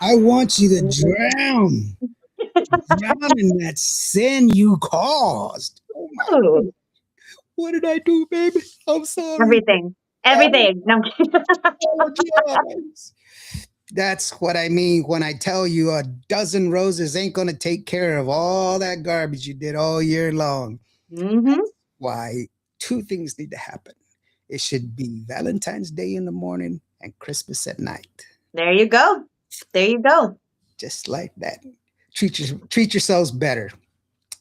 I want you to drown in that sin you caused. Oh my, Ooh, what did I do, baby? I'm sorry. everything. Everything. No. Apologize. That's what I mean when I tell you a dozen roses ain't gonna take care of all that garbage you did all year long. Mm-hmm. Why, two things need to happen. It should be Valentine's Day in the morning and Christmas at night. There you go. There you go. Just like that. Treat yourselves better.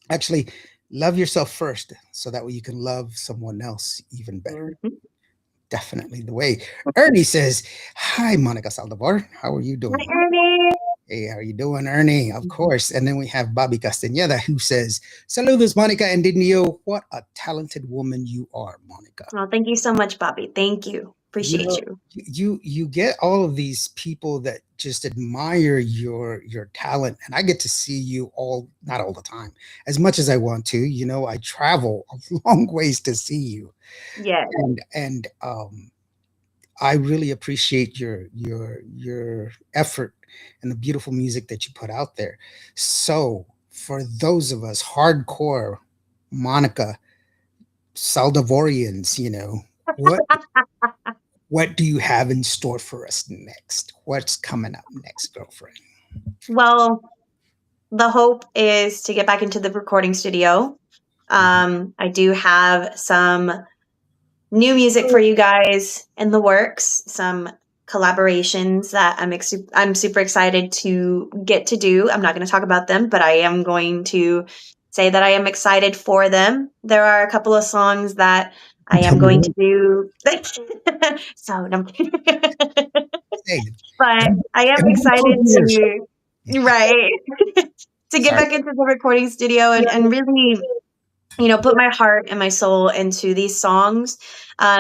Actually, love yourself first so that way you can love someone else even better. Mhm. Definitely the way. Ernie says, "Hi, Monica Saldivar. How are you doing?" Hi, Ernie. Hey, how are you doing, Ernie? Of course. And then we have Bobby Castañeda who says, "Saludos, Monica and Dinio. What a talented woman you are, Monica." Well, thank you so much, Bobby. Thank you. Appreciate you. You get all of these people that just admire your talent, and I get to see you all, not all the time, as much as I want to. You know, I travel a long ways to see you, Yes. and I really appreciate your effort and the beautiful music that you put out there. So, for those of us hardcore Monica Saldivorians, what do you have in store for us next? What's coming up next, girlfriend? Well, the hope is to get back into the recording studio. Mhm. I do have some new music for you guys in the works, some collaborations that I'm super excited to get to do. I'm not going to talk about them, but I am going to say that I am excited for them. There are a couple of songs that I Tell am me going to what. do. So, no, Say it. but I am Everybody close excited your ears. to, right, to get Sorry. back into the recording studio and really, put my heart and my soul into these songs.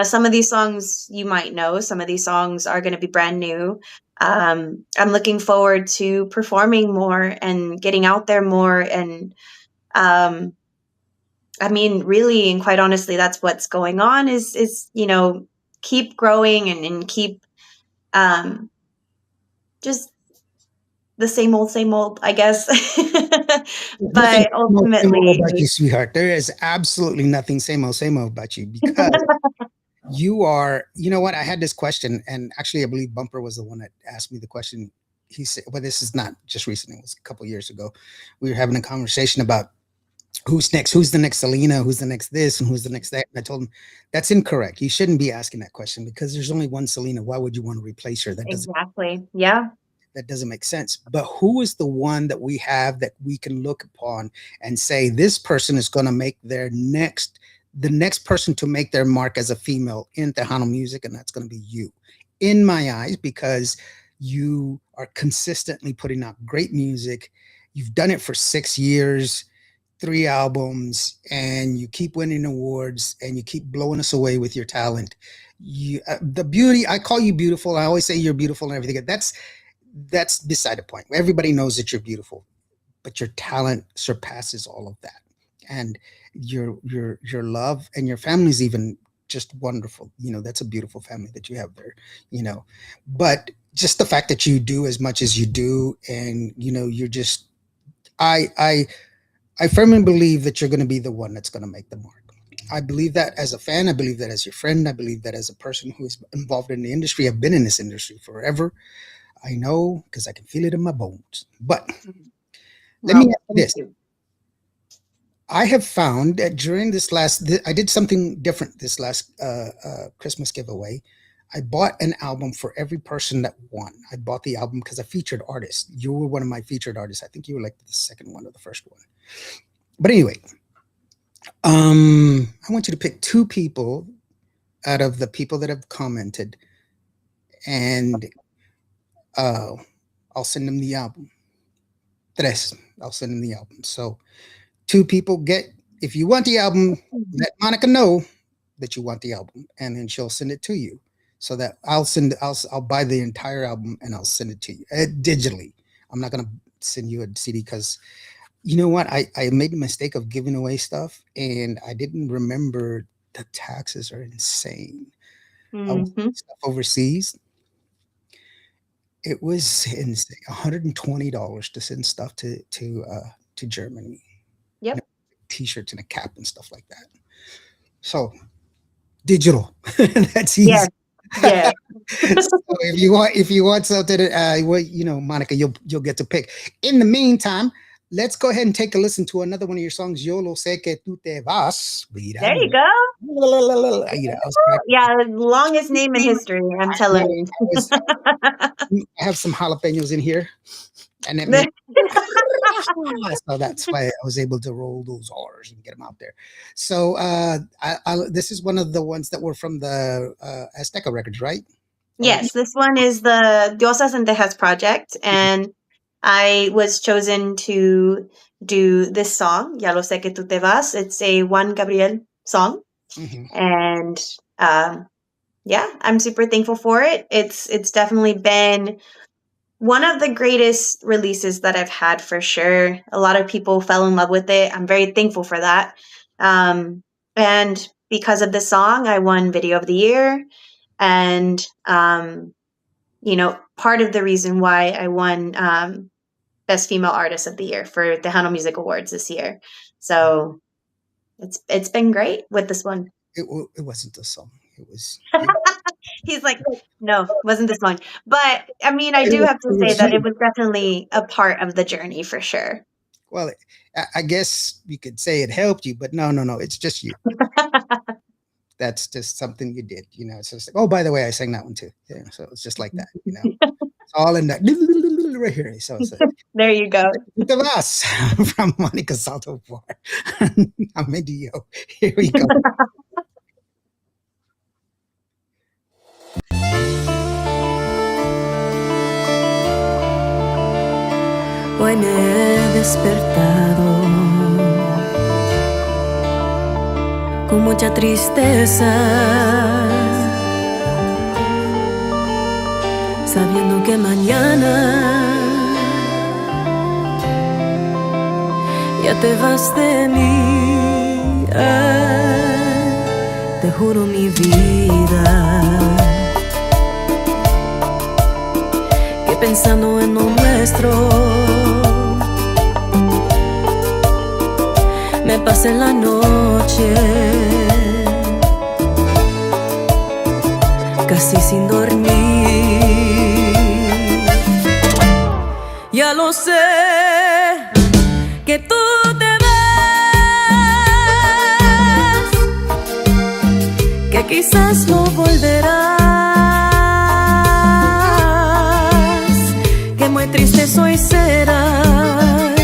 Some of these songs you might know, some of these songs are going to be brand new. I'm looking forward to performing more and getting out there more. And um, I mean, really, and quite honestly, that's what's going on is, keep growing and keep um, just the same old, I guess. There's nothing But same old ultimately, about you, sweetheart. There is absolutely nothing same old about you because you are, you know what? I had this question, and actually, I believe Bumper was the one that asked me the question. He said, "Well, this is not just recent; it was a couple years ago. We were having a conversation about who's next, who's the next Selena, who's the next this, and who's the next that." And I told him that's incorrect. You shouldn't be asking that question because there's only one Selena. Why would you want to replace her? exactly. Yeah. That doesn't make sense. But who is the one that we have that we can look upon and say this person is going to make the next person to make their mark as a female in Tejano music, and that's going to be you, in my eyes, because you are consistently putting out great music. You've done it for 6 years, 3 albums, and you keep winning awards and you keep blowing us away with your talent. The beauty, I call you beautiful. I always say you're beautiful and everything. That's beside the point. Everybody knows that you're beautiful, but your talent surpasses all of that. And your love and your family's even just wonderful. That's a beautiful family that you have there, you know. But just the fact that you do as much as you do, and you're just I I I firmly believe that you're going to be the one that's going to make the mark. I believe that as a fan. I believe that as your friend. I believe that as a person who is involved in the industry. I've been in this industry forever. I know because I can feel it in my bones. But let me Well, ask you thank this. you. I have found that during I did something different this last Christmas giveaway. I bought an album for every person that won. I bought the album because I featured artists. You were one of my featured artists. I think you were like the second one or the first one. But anyway, I want you to pick two people out of the people that have commented, and uh, I'll send them the album. Tres. I'll send them the album. So two people get, if you want the album, let Monica know that you want the album, and then she'll send it to you. So that I'll buy the entire album and I'll send it to you digitally. I'm not gonna send you a CD because you know what? I made the mistake of giving away stuff and I didn't remember the taxes are insane. I was Hmm. stuff overseas. It was insane. $120 to send stuff to Germany. You know, Yep. t-shirts and a cap and stuff like that. So digital. That's easy. Yes. Yes. So if you want something, Monica, you'll get to pick. In the meantime, let's go ahead and take a listen to another one of your songs. Yo lo sé que tú te vas. There you go. I was cracking. Yeah, longest name in history, I'm I know. telling you. I have some jalapenos in here, and it made so that's why I was able to roll those R's and get them out there. So this is one of the ones that were from the Azteca records, right? Or Yes, this one is the Diosas and Tejas project, and I was chosen to do this song, Ya lo sé que tú te vas. It's a Juan Gabriel song, mhm. and yeah, I'm super thankful for it. It's definitely been one of the greatest releases that I've had for sure. A lot of people fell in love with it. I'm very thankful for that. And because of the song, I won Video of the Year. And part of the reason why I won Best Female Artist of the Year for the Hano Music Awards this year. So it's been great with this one. It wasn't the song. It was. He's like, no, wasn't this one. But I mean, I It do was, have to it say was that it you. was definitely a part of the journey for sure. Well, I guess you could say it helped you, but no, no, no. It's just you. That's just something you did. It's just like, oh, by the way, I sang that one too. Yeah, so it's just like that. It's all in that right here. So it's There you go. the us from Monica Salto for Amedio. Here we go. Hoy me he despertado con mucha tristeza, sabiendo que mañana ya te vas de mí. Te juro mi vida que pensando en lo nuestro me pasé la noche casi sin dormir. Ya lo sé que tú te vas, que quizás no volverás, que muy triste soy serán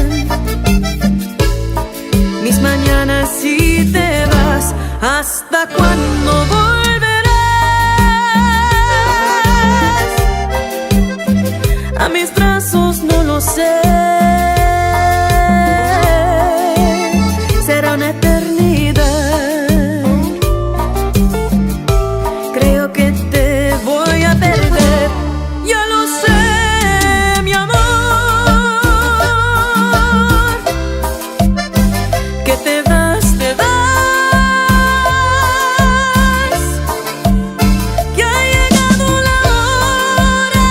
mis mañanas si te vas. ¿Hasta cuándo volverás a mis brazos? No lo sé. Será una eternidad. Creo que te voy a perder. Ya lo sé, mi amor, que te vas, que ha llegado la hora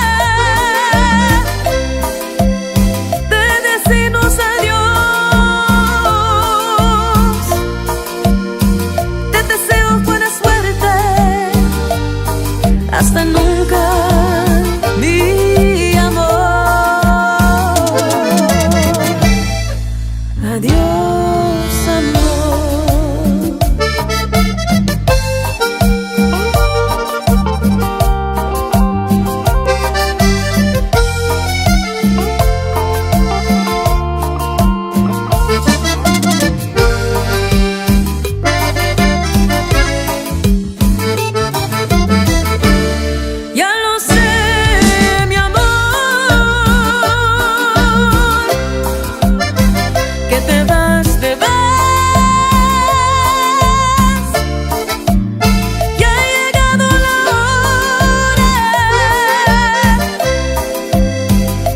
de decirnos adiós. Te deseo buena suerte, hasta nunca, mi amor. Adiós, amor. Ya lo sé, mi amor, que te vas, que ha llegado la hora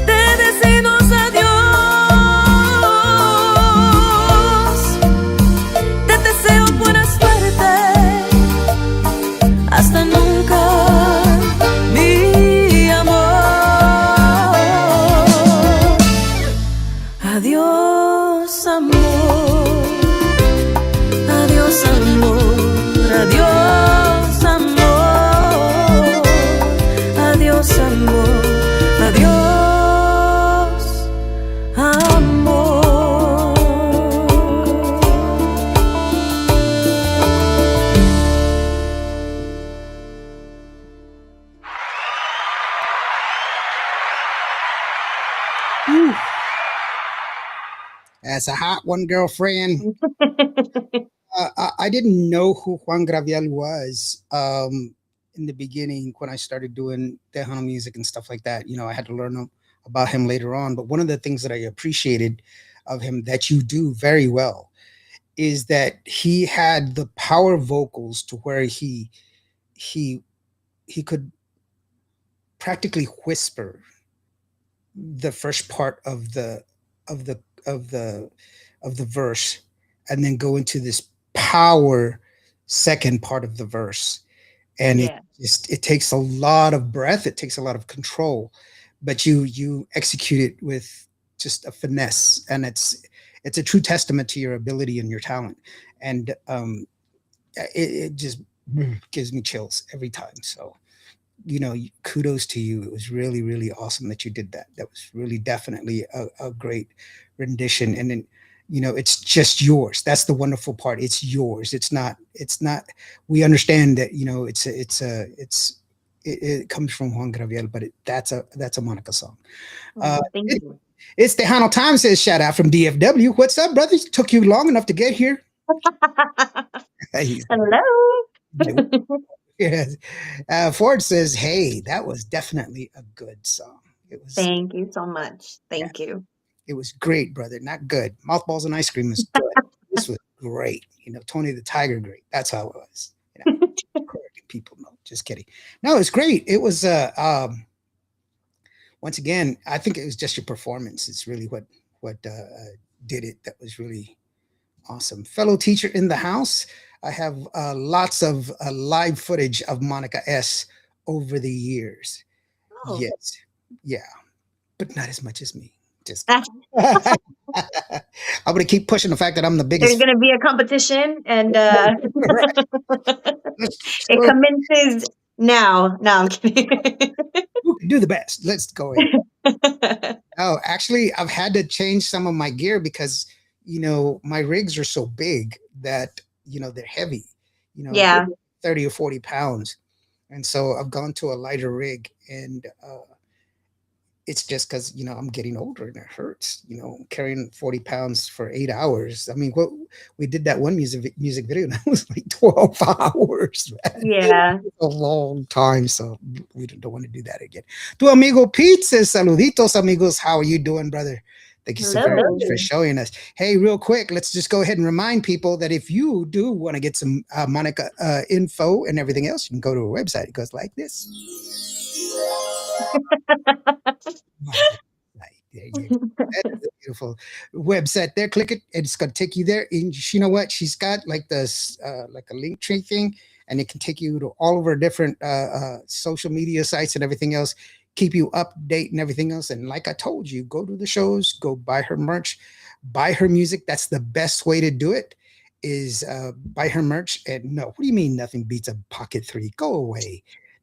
de decirnos adiós. Te deseo buena suerte, hasta nunca, mi amor. Adiós, amor. Adiós, amor. Adiós, amor. Adiós, amor. Adiós, amor. Whew. That's a hot one, girlfriend. I didn't know who Juan Graviel was in the beginning when I started doing Tejano music and stuff like that. I had to learn about him later on. But one of the things that I appreciated of him that you do very well is that he had the power vocals to where he could practically whisper the first part of the verse and then go into this power second part of the verse, and Yeah. it takes a lot of breath, it takes a lot of control, but you execute it with just a finesse, and it's a true testament to your ability and your talent, and it just gives me chills every time. So kudos to you. It was really, really awesome that you did that. That was really definitely a great rendition. And then, it's just yours. That's the wonderful part. It's yours. It's not, we understand that, it comes from Juan Gabriel, but that's a Monica song. Uh, Oh, thank it, you. it's Tejano Time says shout out from DFW. What's up, brothers? Took you long enough to get here. He's Hello. Yes. Ford says, "Hey, that was definitely a good song. It was, Thank you so much. yeah, Thank you. it was great, brother. Not good. Mothballs and ice cream was good. This was great. Tony the Tiger, great. That's how it was. Correcting people. No, just kidding. No, it's great. It was. Once again, I think it was just your performance. It's really what did it. That was really awesome. Fellow teacher in the house. I have lots of live footage of Monica S. over the years. Oh. Yes. Yeah. But not as much as me. Just kidding. I'm going to keep pushing the fact that I'm the There's biggest. going to be a competition, and Right. it So commences now. No, I'm kidding. who can do the best? Let's go ahead. Oh, actually, I've had to change some of my gear because, my rigs are so big that, they're heavy, Yeah. 30 or 40 pounds. And so I've gone to a lighter rig, and it's just because I'm getting older and it hurts. Carrying 40 pounds for 8 hours. I mean, what we did that one music video, and that was like 12 hours, man. Yeah. A long time, so we don't want to do that again. Tu amigo Pete says, "Saluditos, amigos. How are you doing, brother? Thank you so very much for Hello. showing us. Hey, real quick, let's just go ahead and remind people that if you do want to get some Monica info and everything else, you can go to her website. It goes like this. Monica site. There you go. That is a beautiful website there. Click it, and it's going to take you there. And you know what? She's got like this, like a link tree thing, and it can take you to all of her different social media sites and everything else. Keep you up to date and everything else. And like I told you, go to the shows, go buy her merch, buy her music. That's the best way to do it. Is buy her merch. And no, what do you mean nothing beats a Pocket 3? Go away.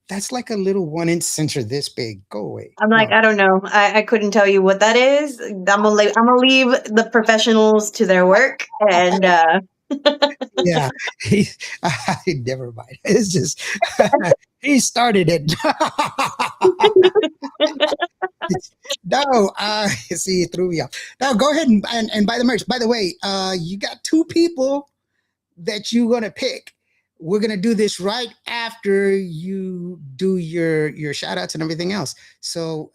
That's like a little 1-inch sensor this big. Go away. I'm like, No. I don't know. I couldn't tell you what that is. I'm gonna leave the professionals to their work, and Yeah, he, never mind. It's just he started it. No, see, you threw me off. Now go ahead and buy the merch. By the way, you got two people that you're gonna pick. We're gonna do this right after you do your shout outs and everything else. So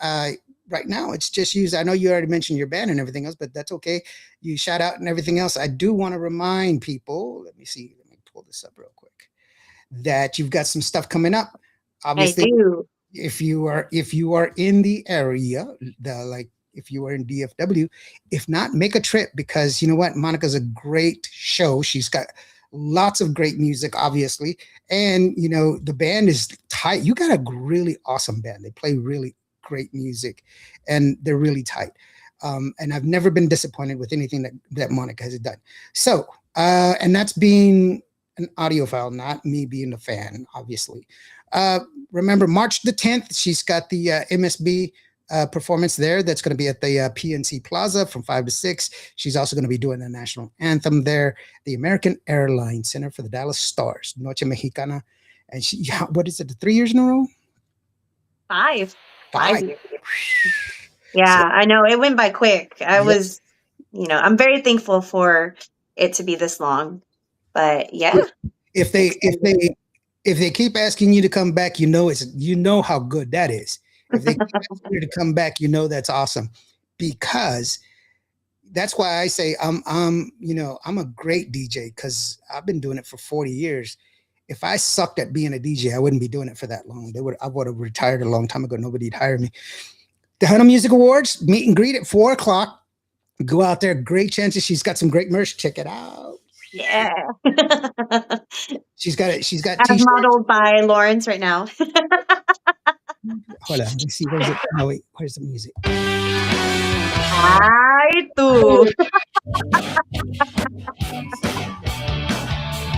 right now it's just used. I know you already mentioned your band and everything else, but that's okay. You shout out and everything else. I do want to remind people, let me see, let me pull this up real quick, that you've got some stuff coming up. I Obviously, do. if you are in the area, like if you are in DFW, if not, make a trip, because you know what, Monica's a great show. She's got lots of great music, obviously, and the band is tight. You got a really awesome band. They play really great music, and they're really tight. And I've never been disappointed with anything that Monica has done. So, and that's being an audiophile, not me being a fan, obviously. Remember, March the 10th, she's got the MSB performance there. That's going to be at the PNC Plaza from 5 to 6. She's also going to be doing the national anthem there. The American Airlines Center for the Dallas Stars, Noche Mexicana. And what is it, 3 years in a row? 5 5 years. Yeah, I know it went by quick. Yes. I'm very thankful for it to be this long. But yeah, If they keep asking you to come back, you know how good that is. If they keep asking you to come back, that's awesome, because that's why I say I'm a great DJ, because I've been doing it for 40 years. If I sucked at being a DJ, I wouldn't be doing it for that long. I would have retired a long time ago. Nobody'd hire me. The Hunter Music Awards meet and greet at 4:00. Go out there. Great chances. She's got some great merch. Check it out. Yeah. She's got it. She's got As t-shirts. modeled by Lawrence right now. Hold on, let's see. Where's it? No, wait. Where's the music? Ay, tú.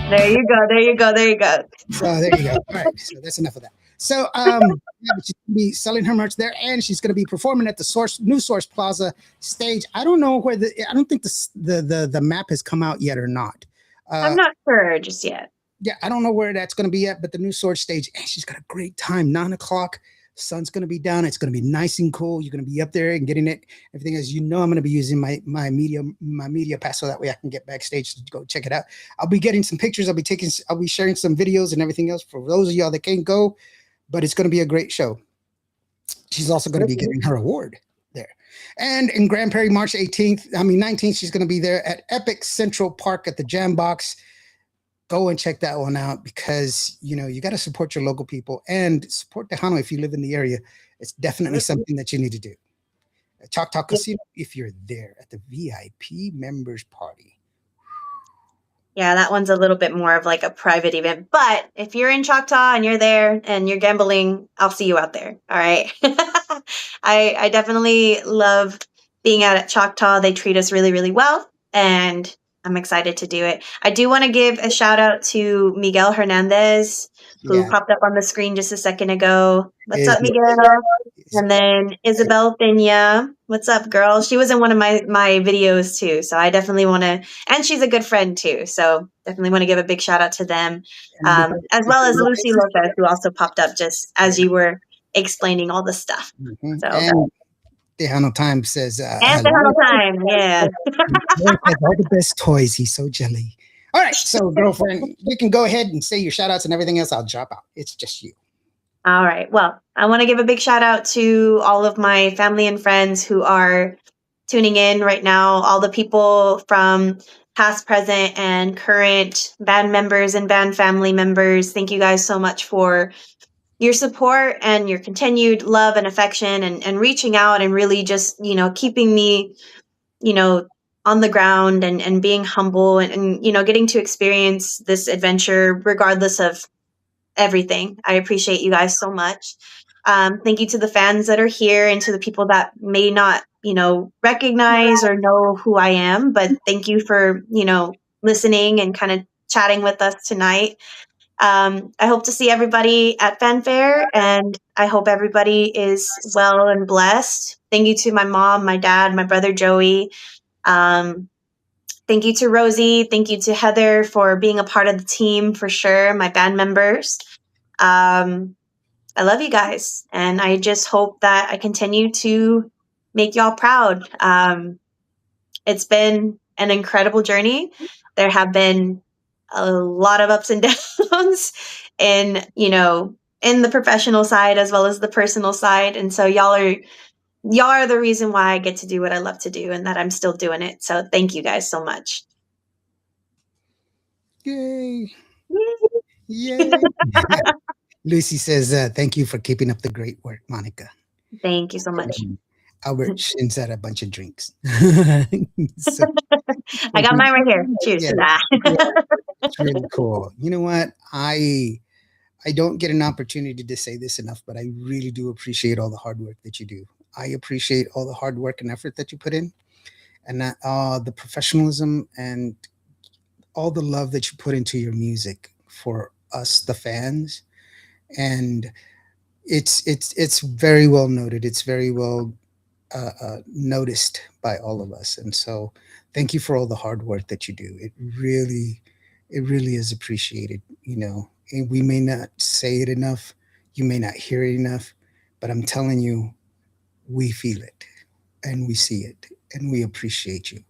There you go. There you go. There you go. So there you go. All right, so that's enough of that. So yeah, but she's gonna be selling her merch there, and she's gonna be performing at the New Source Plaza stage. I don't know where I don't think the map has come out yet or not. I'm not sure just yet. Yeah, I don't know where that's gonna be at, but the New Source stage, and she's got a great time. 9 o'clock. Sun's gonna be down. It's gonna be nice and cool. You're gonna be up there and getting it. Everything is, I'm gonna be using my media pass so that way I can get backstage to go check it out. I'll be getting some pictures. I'll be sharing some videos and everything else for those of y'all that can't go. But it's gonna be a great show. She's also gonna be getting her award there. And in Grand Prairie, March 19th, she's gonna be there at Epic Central Park at the Jam Box. Go and check that one out because you got to support your local people and support Tejano if you live in the area. It's definitely something that you need to do. Choctaw Casino, if you're there at the VIP members party. Yeah, that one's a little bit more of like a private event. But if you're in Choctaw and you're there and you're gambling, I'll see you out there. All right. I definitely love being out at Choctaw. They treat us really, really well. And I'm excited to do it. I do want to give a shout out to Miguel Hernandez, who popped up on the screen just a second ago. What's up, Miguel? And then Isabel Pena. What's up, girl? She was in one of my videos too. So I definitely want to, and she's a good friend too. So definitely want to give a big shout out to them. As well as Lucy Lopez, who also popped up just as you were explaining all the stuff. Mm-hmm. So and Tejano Time says, and Tejano Time, yeah. Has all the best toys. He's so jelly. All right, so girlfriend, you can go ahead and say your shout outs and everything else. I'll drop out. It's just you. All right. Well, I want to give a big shout out to all of my family and friends who are tuning in right now, all the people from past, present, and current band members and band family members. Thank you guys so much for your support and your continued love and affection and reaching out and really just, keeping me, on the ground and being humble and getting to experience this adventure regardless of everything. I appreciate you guys so much. Thank you to the fans that are here and to the people that may not, recognize or know who I am, but thank you for, listening and kind of chatting with us tonight. I hope to see everybody at Fanfare, and I hope everybody is well and blessed. Thank you to my mom, my dad, my brother Joey. Thank you to Rosie. Thank you to Heather for being a part of the team for sure. My band members. I love you guys, and I just hope that I continue to make y'all proud. It's been an incredible journey. There have been a lot of ups and downs in the professional side as well as the personal side, and so y'all are the reason why I get to do what I love to do and that I'm still doing it. So thank you guys so much. Yay. Yay. Lucy says, thank you for keeping up the great work, Monica. Thank you so much. Albert shins at a bunch of drinks. So, I got mine right here. Cheers to that. It's really cool. You know what? I don't get an opportunity to say this enough, but I really do appreciate all the hard work that you do. I appreciate all the hard work and effort that you put in, and that the professionalism and all the love that you put into your music for us, the fans. And it's very well noted. It's very well noticed by all of us. And so thank you for all the hard work that you do. It really is appreciated. And we may not say it enough. You may not hear it enough, but I'm telling you, we feel it and we see it and we appreciate you.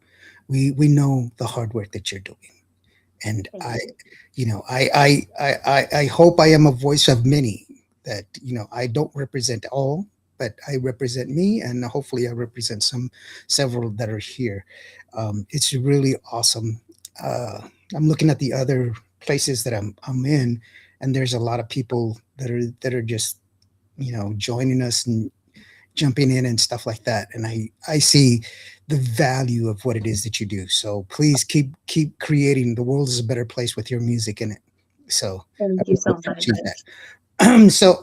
We know the hard work that you're doing. And I hope I am a voice of many, that, I don't represent all, but I represent me, and hopefully I represent several that are here. It's really awesome. I'm looking at the other places that I'm in, and there's a lot of people that are just, joining us and, jumping in and stuff like that. And I see the value of what it is that you do. So please keep creating. The world is a better place with your music in it. So I Thank you really so much. appreciate that. So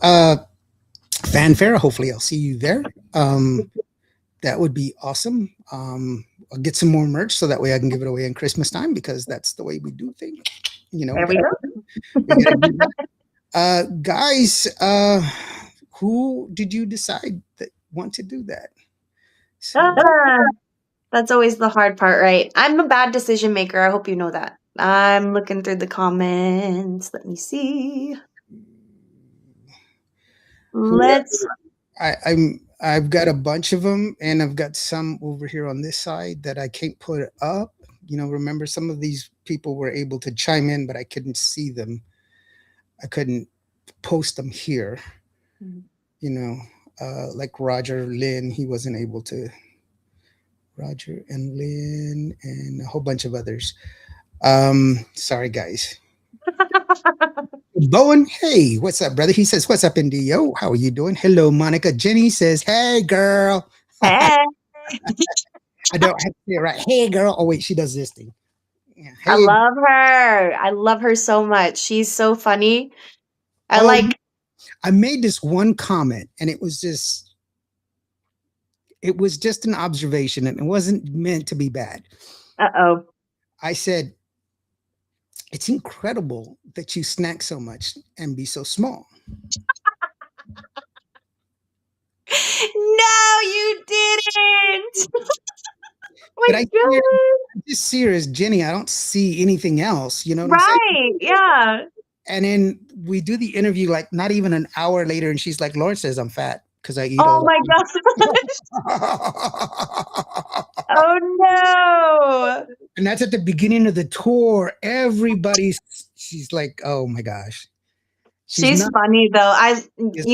fanfare. Hopefully, I'll see you there. That would be awesome. I'll get some more merch so that way I can give it away in Christmas time because that's the way we do things. You know, There we go. we gotta do that. Guys, who did you decide that want to do that? So, Ah, that's always the hard part, right? I'm a bad decision maker. I hope you know that. I'm looking through the comments. Let me see. Let's. I've got a bunch of them, and I've got some over here on this side that I can't put up. You know, remember some of these people were able to chime in, but I couldn't see them. I couldn't post them here. You know, like Roger Lynn, he wasn't able to. Roger and Lynn and a whole bunch of others. Sorry guys. Bowen, hey, what's up, brother? He says, "What's up, Indio? How are you doing?" Hello, Monica. Jenny says, "Hey, girl." Hey, I don't have to say it right. Hey, girl. Oh wait, she does this thing. Yeah. I Hey. love her. I love her so much. She's so funny. I Oh, like. I made this one comment, and it was just an observation, and it wasn't meant to be bad. Uh-oh. I said, "It's incredible that you snack so much and be so small." No, you didn't. Oh But my God. I just see her as Jenny. I don't see anything else. You know what I'm saying? Right. Yeah. And then we do the interview like not even an hour later, and she's like, "Lauren says I'm fat because I eat Oh all my God. the." Oh no. And that's at the beginning of the tour. Everybody's she's like, "Oh my gosh." She's She's not funny though. just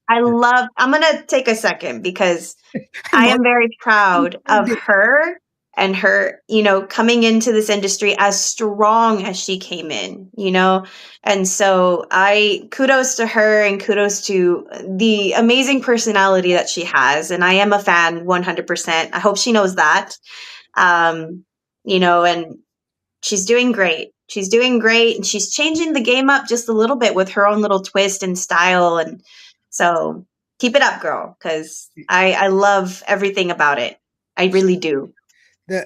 I love, I'm gonna take a second because I Mark. am very proud of her and her, coming into this industry as strong as she came in, And so I kudos to her and kudos to the amazing personality that she has. And I am a fan 100%. I hope she knows that. And she's doing great. She's doing great and she's changing the game up just a little bit with her own little twist and style. And so keep it up, girl, because I love everything about it. I really do.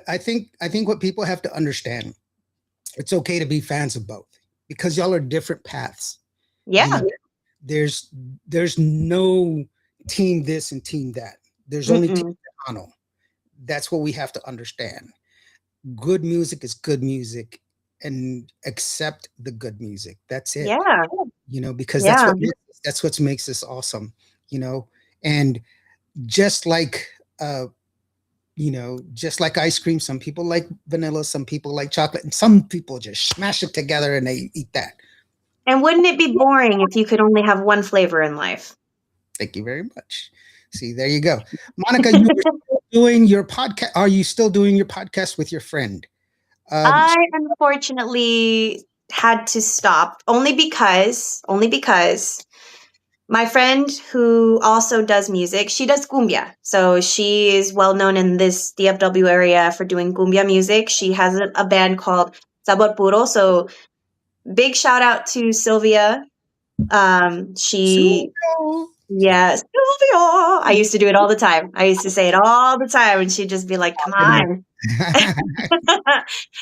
I think what people have to understand, it's okay to be fans of both because y'all are different paths. You Yeah. know, there's no team this and team that. There's only team Tejano. That's what we have to understand. Good music is good music, and accept the good music. That's it. Yeah. Because Yeah. that's what makes us awesome. You know, and just like just like ice cream, some people like vanilla, some people like chocolate, and some people just smash it together and they eat that. And wouldn't it be boring if you could only have one flavor in life? Thank you very much. See, there you go. Monica, you were still doing your podcast. Are you still doing your podcast with your friend? I unfortunately had to stop only because my friend who also does music, she does cumbia. So she is well known in this DFW area for doing cumbia music. She has a band called Sabor Puro. So big shout out to Sylvia. She So- Yes, Sylvia. I used to do it all the time. I used to say it all the time, and she'd just be like, "Come on."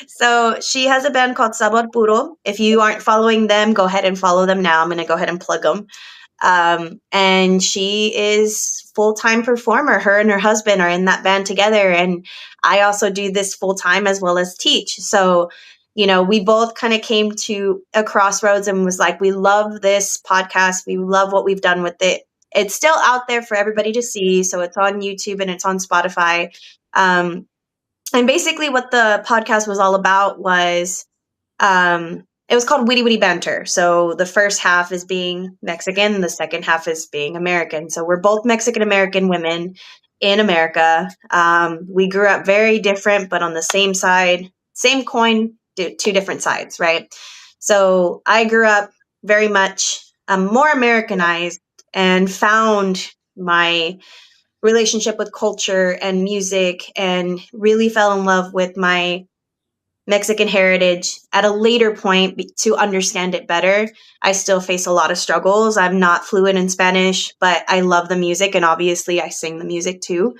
So she has a band called Sabor Puro. If you aren't following them, go ahead and follow them now. I'm going to go ahead and plug them. And she is full-time performer. Her and her husband are in that band together. And I also do this full-time as well as teach. So, we both kind of came to a crossroads and was like, we love this podcast. We love what we've done with it. It's still out there for everybody to see. So it's on YouTube and it's on Spotify. And basically what the podcast was all about was, it was called Witty Witty Banter. So the first half is being Mexican, the second half is being American. So we're both Mexican American women in America. We grew up very different, but on the same side, same coin, two different sides, right? So I grew up very much more Americanized and found my relationship with culture and music, and really fell in love with my Mexican heritage at a later point to understand it better. I still face a lot of struggles. I'm not fluent in Spanish, but I love the music, and obviously I sing the music too.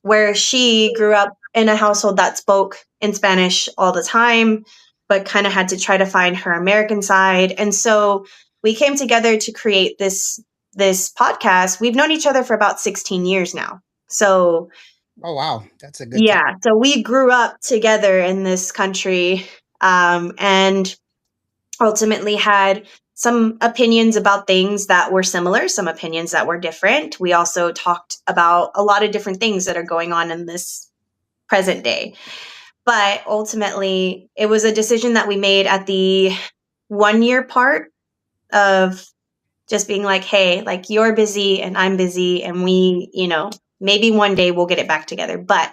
Where she grew up in a household that spoke in Spanish all the time, but kind of had to try to find her American side. And so we came together to create this podcast. We've known each other for about 16 years now. So Oh wow, that's a good time. yeah, so we grew up together in this country, and ultimately had some opinions about things that were similar, some opinions that were different. We also talked about a lot of different things that are going on in this present day. But ultimately, it was a decision that we made at the 1 year part of just being like, hey, like you're busy and I'm busy, and we, maybe one day we'll get it back together. But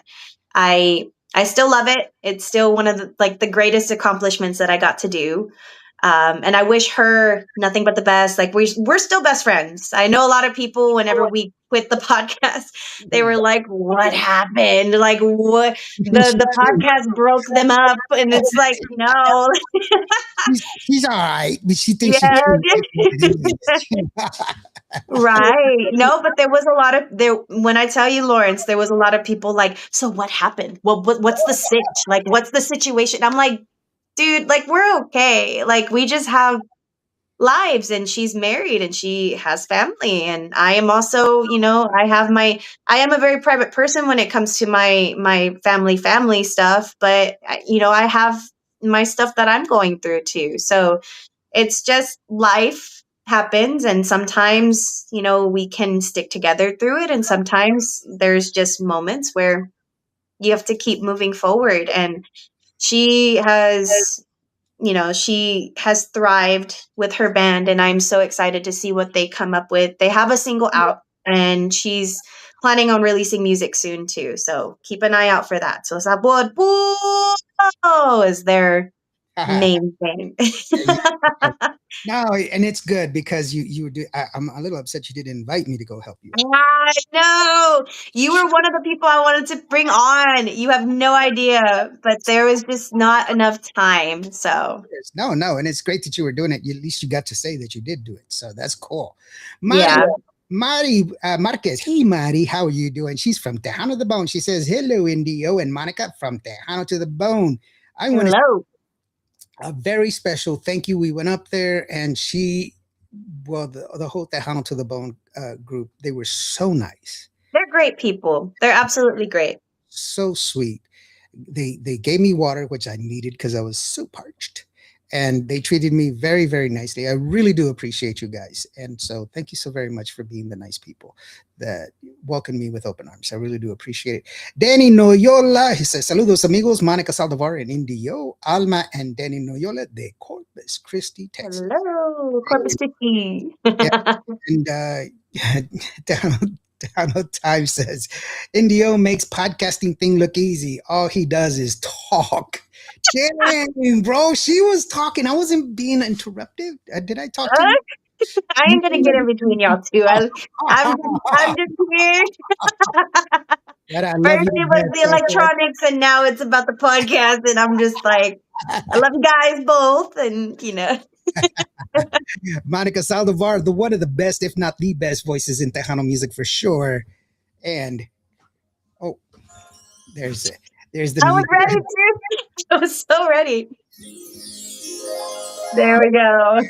I still love it. It's still one of the greatest accomplishments that I got to do. And I wish her nothing but the best. Like we're still best friends. I know a lot of people, whenever we quit the podcast, they were like, "What happened? Like what the podcast broke them up?" And it's like, no, She's all right, but she thinks she's yeah, doing what it is. right. No, but there was a lot of there. When I tell you, Lawrence, there was a lot of people like, "So what happened? Well, what's the sitch? Like, what's the situation?" I'm like, dude, like we're okay. Like we just have lives, and she's married and she has family, and I am also, I am a very private person when it comes to my family stuff, but I have my stuff that I'm going through too. So it's just life happens, and sometimes, we can stick together through it, and sometimes there's just moments where you have to keep moving forward. And she has she has thrived with her band, and I'm so excited to see what they come up with. They have a single out, and she's planning on releasing music soon too. So keep an eye out for that. So Sabor Puro is their main thing. Yeah, no, and it's good because you do. I'm a little upset you didn't invite me to go help you out. I know. You were one of the people I wanted to bring on. You have no idea, but there was just not enough time. So, No, no, and it's great that you were doing it. At least you got to say that you did do it, so that's cool. Mari, yeah. Mari Marquez. Hey, Mari, how are you doing? She's from Tejano to the Bone. She says, "Hello, Indio and Monica from Tejano to the Bone." I want to Hello. a very special thank you. We went up there, and the whole Tejano to the Bone group, they were so nice, They're great people. They're absolutely great. so sweet. They gave me water, which I needed because I was so parched, and they treated me very very nicely. I really do appreciate you guys, and so thank you so very much for being the nice people that welcomed me with open arms. I really do appreciate it. Danny Noyola, he says, "Saludos amigos, Monica Saldivar and Indio, Alma and Danny Noyola de Corpus Christi, Texas." Hello, Corpus Christi. Yeah, and down Download Time says, "Indio makes podcasting thing look easy. All he does is talk." Dang, bro, she was talking. I wasn't being interrupted. Did I talk to you? I ain't gonna get in between y'all two. I'm just here. But I love First you. it was the electronics, and now it's about the podcast, and I'm just like, I love you guys both, and Monica Saldivar, the one of the best, if not the best, voices in Tejano music for sure. And oh, there's it. There's the I was music. ready too. I was so ready. There we go.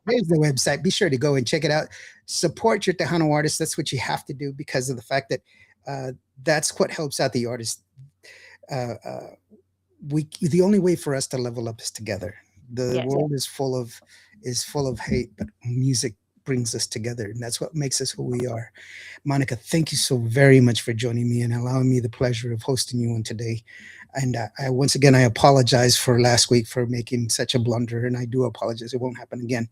There's the website. Be sure to go and check it out. Support your Tejano artists. That's what you have to do because of the fact that that's what helps out the artist. Uh, uh, the only way for us to level up is together. The Yes. world is full of hate, but music brings us together, and that's what makes us who we are. Monica, thank you so very much for joining me and allowing me the pleasure of hosting you on today. And I once again I apologize for last week for making such a blunder, and I do apologize. It won't happen again.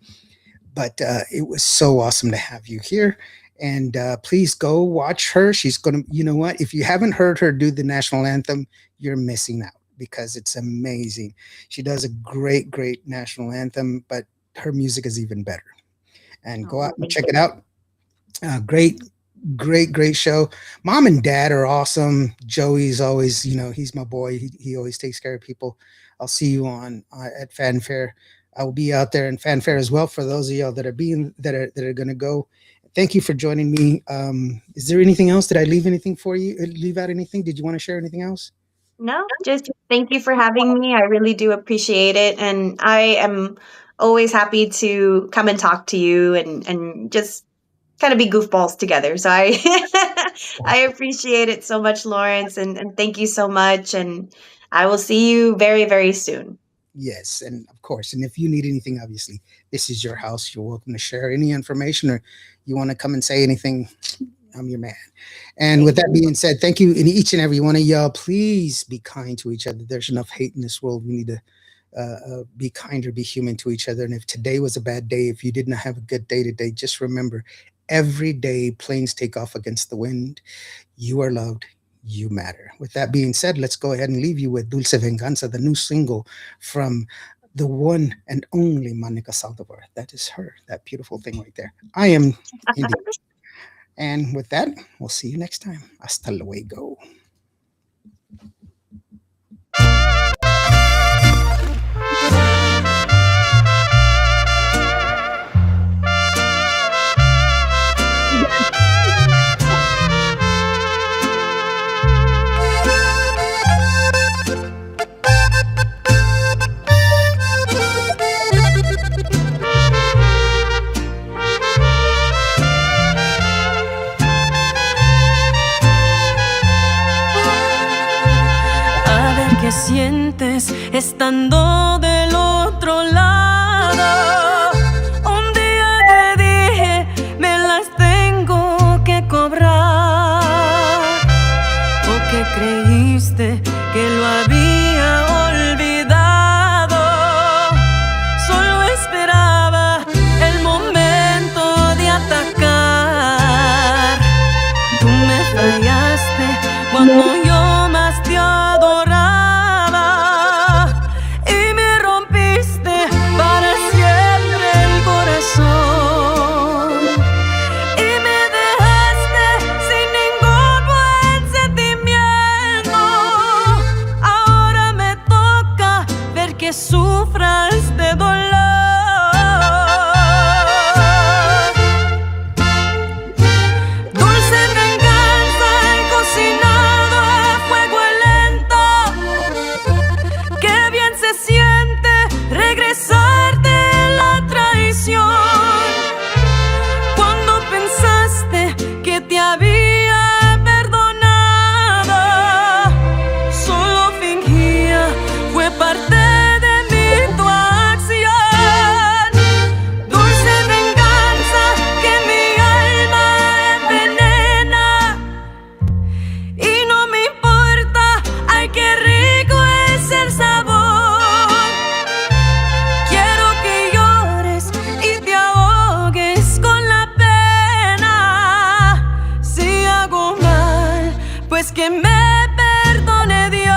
But it was so awesome to have you here. And please go watch her. She's gonna, you know what? If you haven't heard her do the national anthem, you're missing out because it's amazing. She does a great, great national anthem, but her music is even better. And go Oh, out and thank check you. it out. Great Great show. Mom and dad are awesome. Joey's always, he's my boy. He always takes care of people. I'll see you on at Fanfare. I will be out there in Fanfare as well for those of y'all that are going to go. Thank you for joining me. Is there anything else? Did I leave anything for you? Leave out anything? Did you want to share anything else? No, just thank you for having me. I really do appreciate it. And I am always happy to come and talk to you and just kind of be goofballs together. So I I appreciate it so much, Lawrence, and thank you so much. And I will see you very, very soon. Yes, and of course, and if you need anything, obviously, this is your house. You're welcome to share any information, or you want to come and say anything. I'm your man. And with that being said, thank you, and each and every one of y'all. Please be kind to each other. There's enough hate in this world. We need to be kinder, be human to each other. And if today was a bad day, if you didn't have a good day today, just remember, every day planes take off against the wind. You are loved. You matter. With that being said, let's go ahead and leave you with Dulce Venganza, the new single from the one and only Monica Salazar. That is her, that beautiful thing right there. I am India. And with that, we'll see you next time. Hasta luego. Sientes estando del otro lado. Un día te dije, me las tengo que cobrar. ¿O que creíste que lo había olvidado? Solo esperaba el momento de atacar. Tú me fallaste cuando yo más te adoraba. Sufras de dolor. Dulce venganza he cocinado a fuego lento. Qué bien se siente regresar de la traición. Cuando pensaste que te había perdonado, solo fingía, fue parte que me perdone Dios.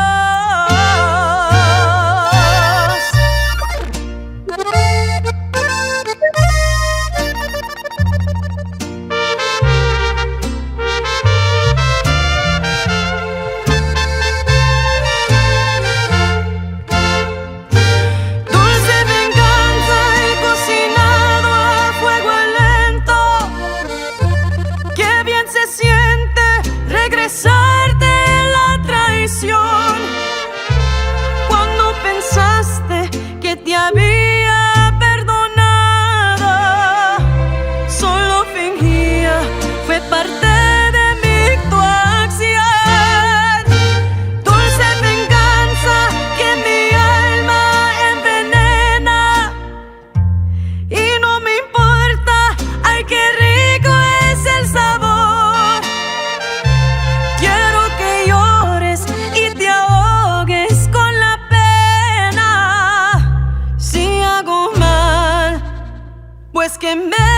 Dulce venganza he cocinado a fuego lento. Qué bien se siente regresar. Cuando pensaste que te había perdonado, solo fingía, fue parte de mi actuación. Dulce venganza que mi alma envenena. Y no me importa, ay qué rico es el sabor. Quiero que llores y te ahogues con la pena. Si hago mal, pues que me